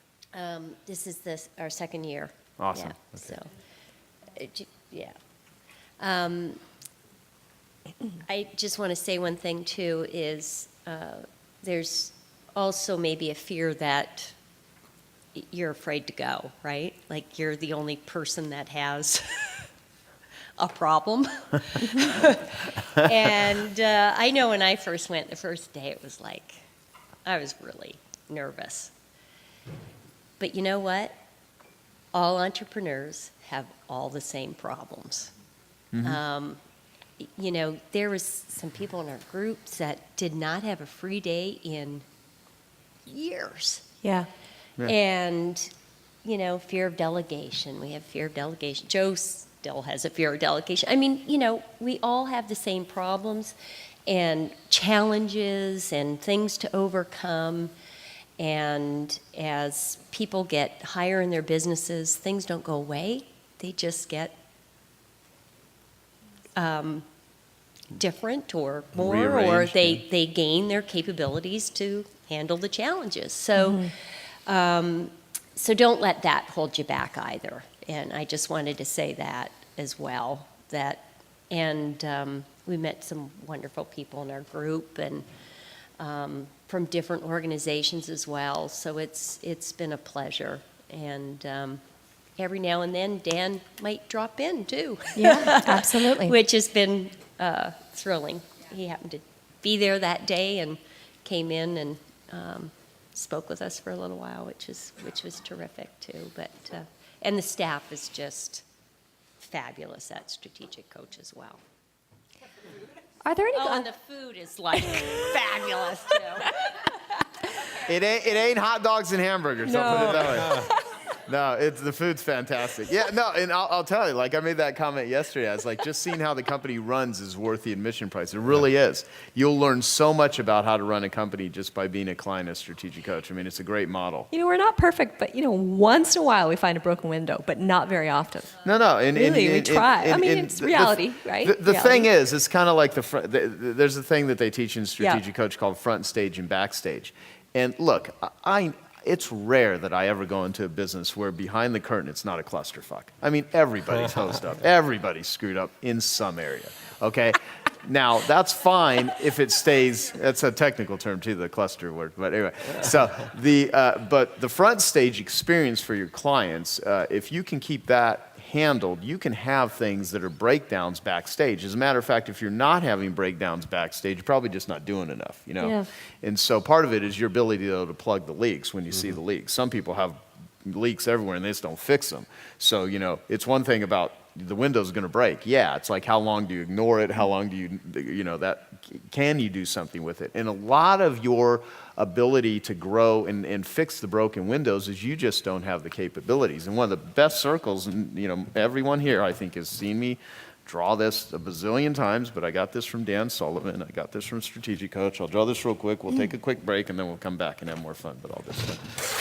This is our second year. Awesome. Yeah, Okay. so, yeah. I just want to say one thing too is there's also maybe a fear that you're afraid to go, right? Like you're the only person that has a problem. And I know when I first went the first day, it was like, I was really nervous. But you know what? All entrepreneurs have all the same problems. You know, there was some people in our groups that did not have a free day in years. Yeah. And, you know, fear of delegation. We have fear of delegation. Joe still has a fear of delegation. I mean, you know, we all have the same problems and challenges and things to overcome. And as people get higher in their businesses, things don't go away. They just get different or more, or Rearranged, they gain their capabilities to handle the challenges. So, so don't let that hold you back either. And I just wanted to say that as well. And we met some wonderful people in our group and from different organizations as well. So it's been a pleasure. And every now and then Dan might drop in too. Yeah, absolutely. Which has been thrilling. He happened to be there that day and came in and spoke with us for a little while, which was terrific too. But and the staff is just fabulous at Strategic Coach as well. Are there any? And the food is like fabulous too. It ain't hot dogs and hamburgers. I'll put it that way. No, the food's fantastic. Yeah, no, and I'll tell you, like I made that comment yesterday. I was like, just seeing how the company runs is worth the admission price. It really is. You'll learn so much about how to run a company just by being a client of Strategic Coach. I mean, it's a great model. You know, we're not perfect, but, you know, once in a while we find a broken window, but not very often. No. Really, we try. I mean, it's reality, right? The thing is, it's kind of like there's a thing that they teach in Strategic Coach called front stage and backstage. And look, it's rare that I ever go into a business where behind the curtain it's not a clusterfuck. I mean, everybody's hosed up. Everybody's screwed up in some area, okay? Now, that's fine if it stays, that's a technical term too, the cluster word, but anyway. So, but the front stage experience for your clients, if you can keep that handled, you can have things that are breakdowns backstage. As a matter of fact, if you're not having breakdowns backstage, you're probably just not doing enough, you know? Yeah. And so part of it is your ability to plug the leaks when you see the leaks. Some people have leaks everywhere and they just don't fix them. So, you know, it's one thing about the window's going to break. Yeah, it's like how long do you ignore it? How long do you know, can you do something with it? And a lot of your ability to grow and fix the broken windows is you just don't have the capabilities. And one of the best circles, and you know, everyone here I think has seen me draw this a bazillion times, but I got this from Dan Sullivan. I got this from Strategic Coach. I'll draw this real quick. We'll take a quick break and then we'll come back and have more fun. But all this.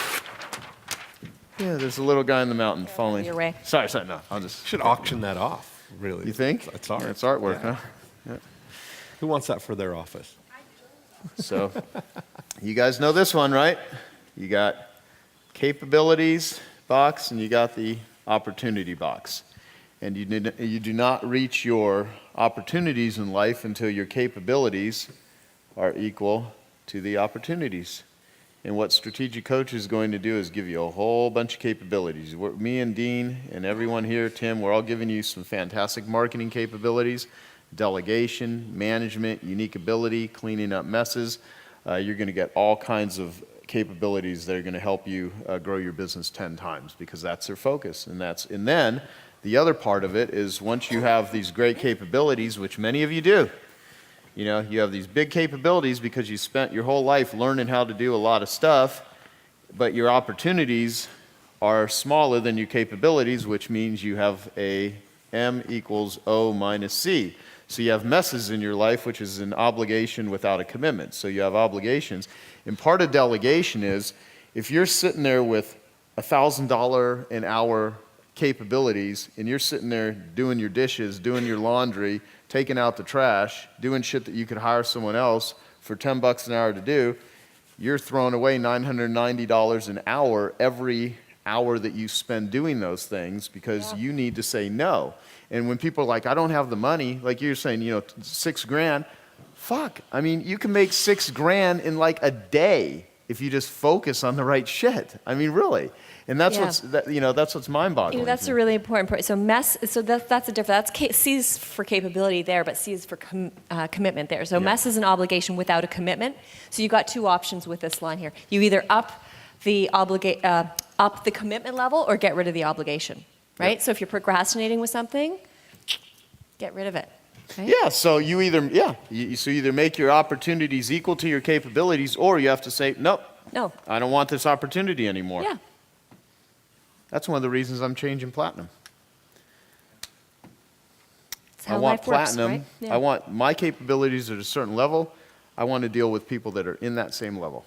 Yeah, there's a little guy in the mountain falling. Your way. Sorry, no. I'll just Should auction that off, really. You think? It's art. Yeah, it's artwork, Yeah. huh? Yeah. Who wants that for their office? So, you guys know this one, right? You got capabilities box and you got the opportunity box. And you do not reach your opportunities in life until your capabilities are equal to the opportunities. And what Strategic Coach is going to do is give you a whole bunch of capabilities. Me and Dean and everyone here, Tim, we're all giving you some fantastic marketing capabilities, delegation, management, unique ability, cleaning up messes. You're going to get all kinds of capabilities that are going to help you grow your business 10 times because that's their focus. And then the other part of it is once you have these great capabilities, which many of you do, you know, you have these big capabilities because you spent your whole life learning how to do a lot of stuff, but your opportunities are smaller than your capabilities, which means you have a M equals O minus C. So you have messes in your life, which is an obligation without a commitment. So you have obligations. And part of delegation is if you're sitting there with $1,000 an hour capabilities and you're sitting there doing your dishes, doing your laundry, taking out the trash, doing shit that you could hire someone else for $10 an hour to do, you're throwing away $990 an hour every hour that you spend doing those things because you need to say no. And when people are like, I don't have the money, like you're saying, you know, $6,000, fuck. I mean, you can make $6,000 in like a day if you just focus on the right shit. I mean, really. And that's that's what's mind-boggling. You know, that's a really important point. So that's a different. That's C is for capability there, but C is for commitment there. So MESS is an obligation without a commitment. So you've got two options with this line here. You either up the commitment level or get rid of the obligation, right? So if you're procrastinating with something, get rid of it. Right? Yeah. So you either make your opportunities equal to your capabilities, or you have to say nope. No. I don't want this opportunity anymore. Yeah. That's one of the reasons I'm changing platinum. That's how I want life works, platinum. right? Yeah. I want my capabilities at a certain level. I want to deal with people that are in that same level.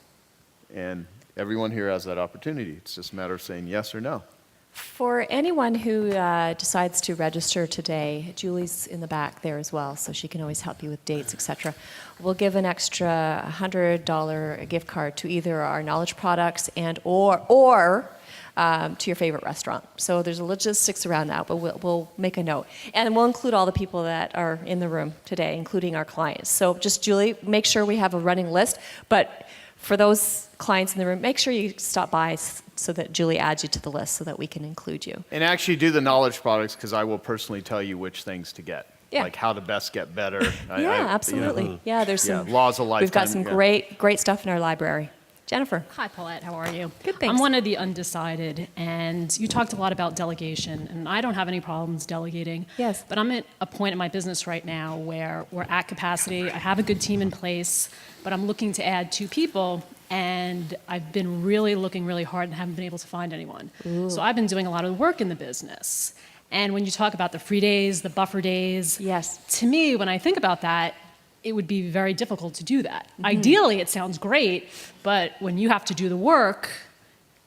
And everyone here has that opportunity. It's just a matter of saying yes or no. For anyone who decides to register today, Julie's in the back there as well, so she can always help you with dates, etc. We'll give an extra $100 gift card to either our knowledge products and or to your favorite restaurant. So there's logistics around that, but we'll make a note. And we'll include all the people that are in the room today, including our clients. So just, Julie, make sure we have a running list. But for those clients in the room, make sure you stop by so that Julie adds you to the list so that we can include you. And actually do the knowledge products, because I will personally tell you which things to get. Yeah. Like how to best get better. Absolutely. There's some laws of lifetime. We've got some great stuff in our library. Jennifer. Hi, Paulette. How are you? Good, thanks. I'm one of the undecided, and you talked a lot about delegation, and I don't have any problems delegating. Yes. But I'm at a point in my business right now where we're at capacity. I have a good team in place, but I'm looking to add 2 people, and I've been really looking really hard and haven't been able to find anyone. Ooh. So I've been doing a lot of work in the business. And when you talk about the free days, the buffer days, to me, when I think about that, it would be very difficult to do that. Mm-hmm. Ideally, it sounds great, but when you have to do the work,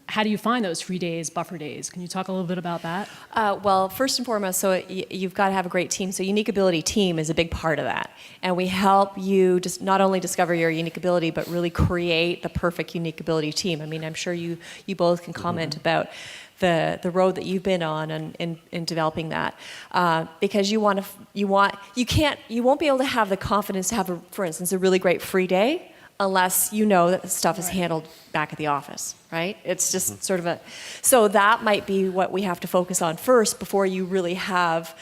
how do you find those free days, buffer days? Can you talk a little bit about that? Well, first and foremost, so you've got to have a great team. So Unique Ability Team is a big part of that. And we help you just not only discover your unique ability, but really create the perfect Unique Ability team. I mean, I'm sure you both can comment about the road that you've been on in developing that, because you won't be able to have the confidence to have, for instance, a really great free day unless you know that the stuff is handled back at the office, right? It's just sort of so that might be what we have to focus on first before you really have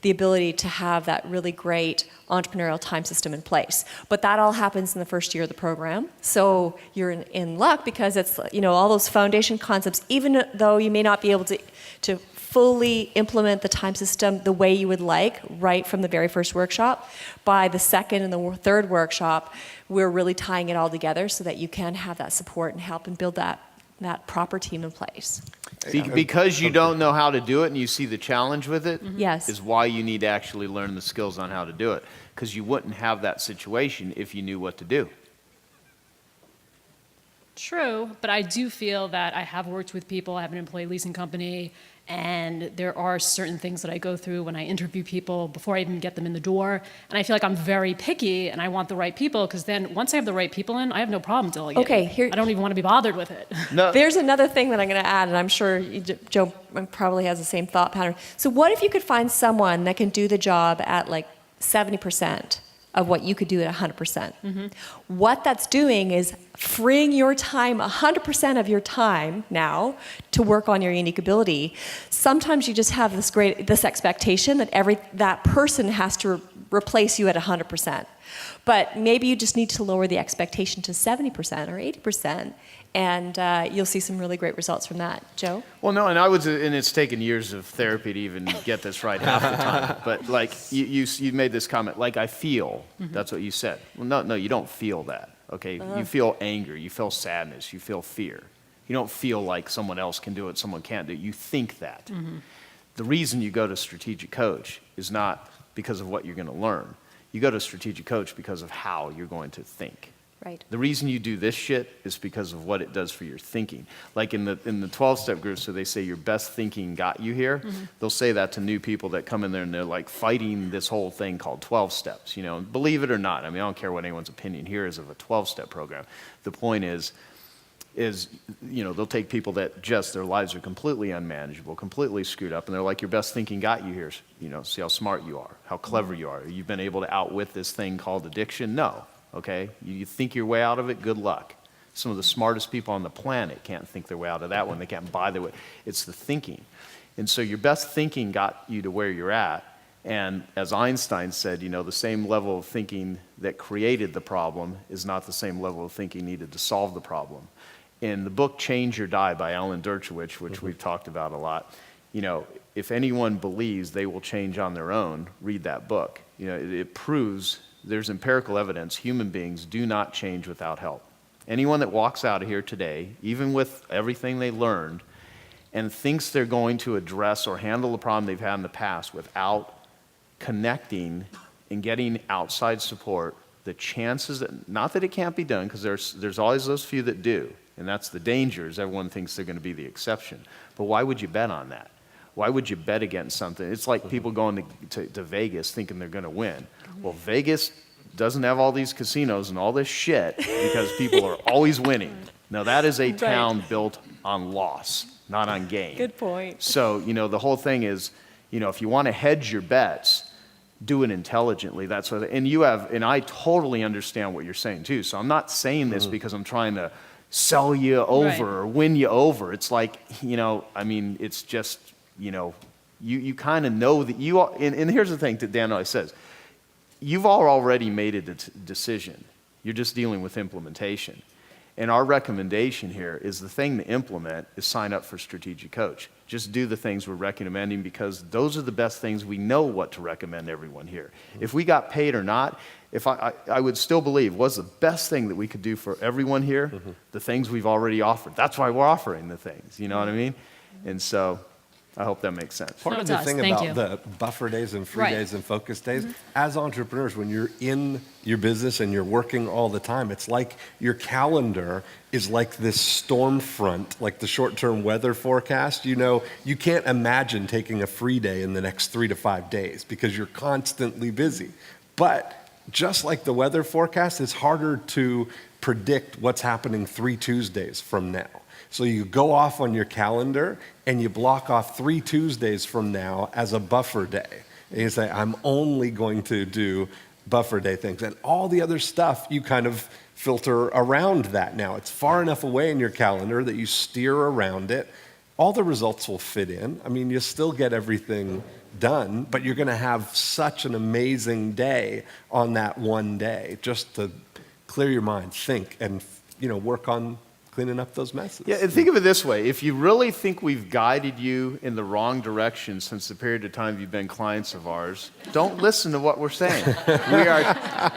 the ability to have that really great entrepreneurial time system in place. But that all happens in the first year of the program. So you're in luck because it's, all those foundation concepts, even though you may not be able to fully implement the time system the way you would like right from the very first workshop, by the second and the third workshop, we're really tying it all together so that you can have that support and help and build that proper team in place. Because you don't know how to do it and you see the challenge with it, Yes. is why you need to actually learn the skills on how to do it. Because you wouldn't have that situation if you knew what to do. True, but I do feel that I have worked with people. I have an employee leasing company, and there are certain things that I go through when I interview people before I even get them in the door. And I feel like I'm very picky, and I want the right people, because then once I have the right people in, I have no problem delegating. Okay, I don't even want to be bothered with it. No. There's another thing that I'm going to add, and I'm sure Joe probably has the same thought pattern. So what if you could find someone that can do the job at like 70% of what you could do at 100%? Mm-hmm. What that's doing is freeing your time, 100% of your time now, to work on your unique ability. Sometimes you just have this expectation that that person has to replace you at 100%. But maybe you just need to lower the expectation to 70% or 80%, and you'll see some really great results from that. Joe? Well, no, and it's taken years of therapy to even get this right half the time. But like you made this comment, like I feel. Mm-hmm. That's what you said. Well, no, you don't feel that. Okay, you feel anger, you feel sadness, you feel fear. You don't feel like someone else can do it, someone can't do it. You think that. Mm-hmm. The reason you go to Strategic Coach is not because of what you're going to learn. You go to Strategic Coach because of how you're going to think. Right. The reason you do this shit is because of what it does for your thinking. Like in the 12-step group, so they say your best thinking got you here. Mhm. They'll say that to new people that come in there and they're like fighting this whole thing called 12 steps. You know, believe it or not. I mean, I don't care what anyone's opinion here is of a 12-step program. The point is, you know, they'll take people that just their lives are completely unmanageable, completely screwed up, and they're like, your best thinking got you here. You know, see how smart you are, how clever you are. You've been able to outwit this thing called addiction? No. Okay? You think your way out of it? Good luck. Some of the smartest people on the planet can't think their way out of that one. They can't buy their way. It's the thinking. And so your best thinking got you to where you're at. And as Einstein said, you know, the same level of thinking that created the problem is not the same level of thinking needed to solve the problem. In the book Change or Die by Alan Dershowitz, which we've talked about a lot, you know, if anyone believes they will change on their own, read that book. You know, it proves there's empirical evidence human beings do not change without help. Anyone that walks out of here today, even with everything they learned, and thinks they're going to address or handle the problem they've had in the past without connecting and getting outside support, the chances, not that it can't be done, because there's always those few that do, and that's the danger, is everyone thinks they're going to be the exception. But why would you bet on that? Why would you bet against something? It's like people going to Vegas thinking they're going to win. Well, Vegas doesn't have all these casinos and all this shit because people are always winning. Now, that is a town built on loss, not on gain. Good point. So, you know, the whole thing is, you know, if you want to hedge your bets, do it intelligently. That's what, and you have, and I totally understand what you're saying too. So I'm not saying this because I'm trying to sell you over or win you over. It's like, you know, I mean, it's just, you know, you kind of know that you are, and here's the thing that Dan always says, you've already made a decision. You're just dealing with implementation. And our recommendation here is the thing to implement is sign up for Strategic Coach. Just do the things we're recommending because those are the best things we know what to recommend everyone here. If we got paid or not, if I would still believe was the best thing that we could do for everyone here, the things we've already offered. That's why we're offering the things, you know what I mean? And so I hope that makes sense. Part of the thing about the buffer days and free days and focus days, as entrepreneurs, when you're in your business and you're working all the time, it's like your calendar is like this storm front, like the short-term weather forecast. You know, you can't imagine taking a free day in the next 3 to 5 days because you're constantly busy. But just like the weather forecast, it's harder to predict what's happening 3 Tuesdays from now. So you go off on your calendar and you block off 3 Tuesdays from now as a buffer day. And you say, I'm only going to do buffer day things. And all the other stuff, you kind of filter around that now. It's far enough away in your calendar that you steer around it. All the results will fit in. I mean, you still get everything done, but you're going to have such an amazing day on that one day just to clear your mind, think, and, you know, work on cleaning up those messes. Yeah, and think of it this way. If you really think we've guided you in the wrong direction since the period of time you've been clients of ours, don't listen to what we're saying.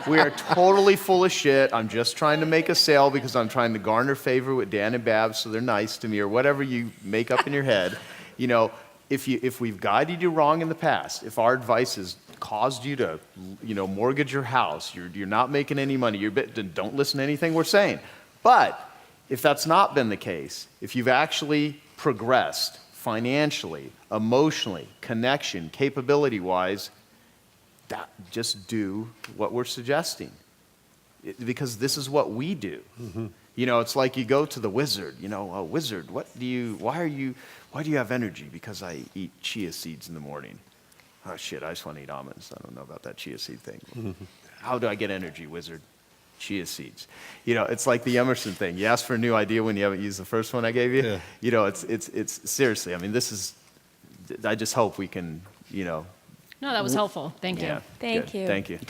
We are totally full of shit. I'm just trying to make a sale because I'm trying to garner favor with Dan and Babs so they're nice to me or whatever you make up in your head. You know, if we've guided you wrong in the past, if our advice has caused you to, you know, mortgage your house, you're not making any money, then don't listen to anything we're saying. But if that's not been the case, if you've actually progressed financially, emotionally, connection, capability-wise, just do what we're suggesting. Because this is what we do. You know, it's like you go to the wizard, you know, wizard, why do you have energy? Because I eat chia seeds in the morning. Oh shit, I just want to eat almonds. I don't know about that chia seed thing. How do I get energy, wizard? Chia seeds. You know, it's like the Emerson thing. You ask for a new idea when you haven't used the first one I gave you. Yeah. You know, it's seriously, I mean, this is, I just hope we can, you know. No, that was helpful. Thank you. Yeah, Thank you. Thank you.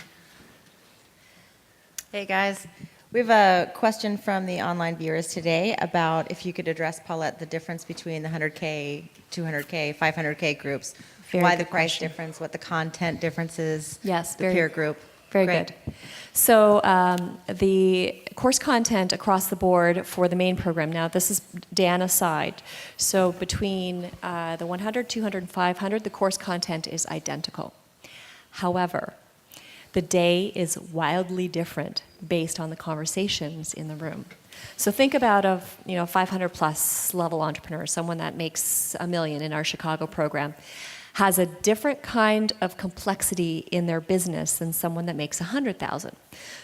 Hey guys, we have a question from the online viewers today about if you could address, Paulette, the difference between the 100K, 200K, 500K groups. Very Why good the price question. difference, what the content difference is, Yes, the peer group. Very Great. good. So the course content across the board for the main program, now this is Dan aside, so between the 100, 200, and 500, the course content is identical. However, the day is wildly different based on the conversations in the room. So think about a 500 plus level entrepreneur, someone that makes $1 million in our Chicago program, has a different kind of complexity in their business than someone that makes 100,000.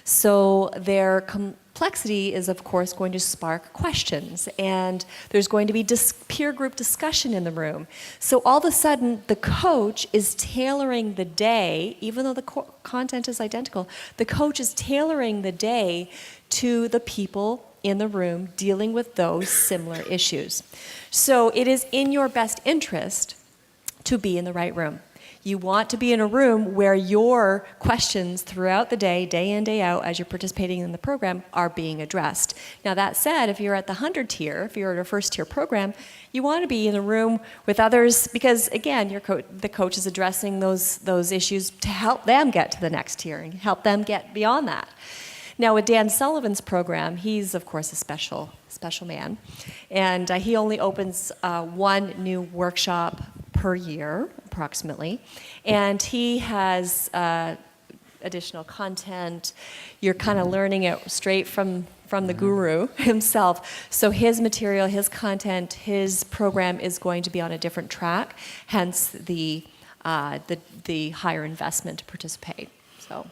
So their complexity is, of course, going to spark questions, and there's going to be peer group discussion in the room. So all of a sudden, the coach is tailoring the day, even though the content is identical, the coach is tailoring the day to the people in the room dealing with those similar issues. So it is in your best interest to be in the right room. You want to be in a room where your questions throughout the day, day in, day out, as you're participating in the program, are being addressed. Now that said, if you're at the 100 tier, if you're at a first tier program, you want to be in a room with others because, again, the coach is addressing those issues to help them get to the next tier and help them get beyond that. Now, with Dan Sullivan's program, he's, of course, a special man. And he only opens one new workshop per year, approximately. And he has additional content. You're kind of learning it straight from the guru himself. So his material, his content, his program is going to be on a different track, hence the higher investment to participate. So,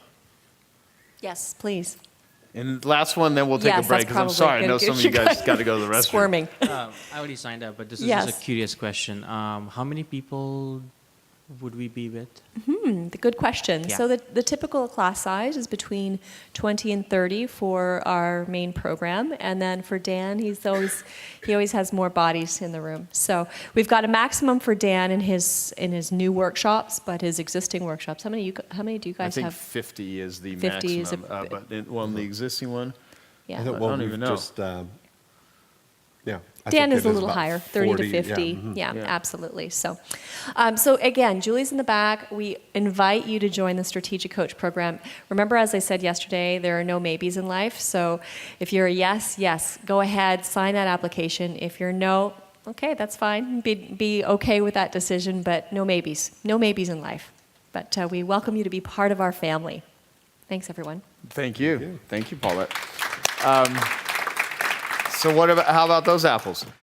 yes, please. And last one, then we'll take Yes, a break, that's because I'm sorry, I know probably some of you guys got to go to the restroom. Squirming. I already signed up, but this is Yes. just a curious question. How many people would we be with? Good question. Yeah. So the typical class size is between 20 and 30 for our main program, and then for Dan, he always has more bodies in the room. So we've got a maximum for Dan in his new workshops, but his existing workshops. How many do you guys I think have? 50 is the 50 is maximum, but the existing one, Yeah. I don't, I well, don't we've even know. just, yeah. I Dan think is it a little about higher, 30 to 40, 50. yeah, mhm. Yeah, absolutely. So again, Julie's in the back. We invite you to join the Strategic Coach program. Remember, as I said yesterday, there are no maybes in life. So if you're a yes, go ahead, sign that application. If you're no, okay, that's fine. Be okay with that decision, but no maybes. No maybes in life. But we welcome you to be part of our family. Thanks, everyone. Thank you. Thank you, Paulette. So how about those apples?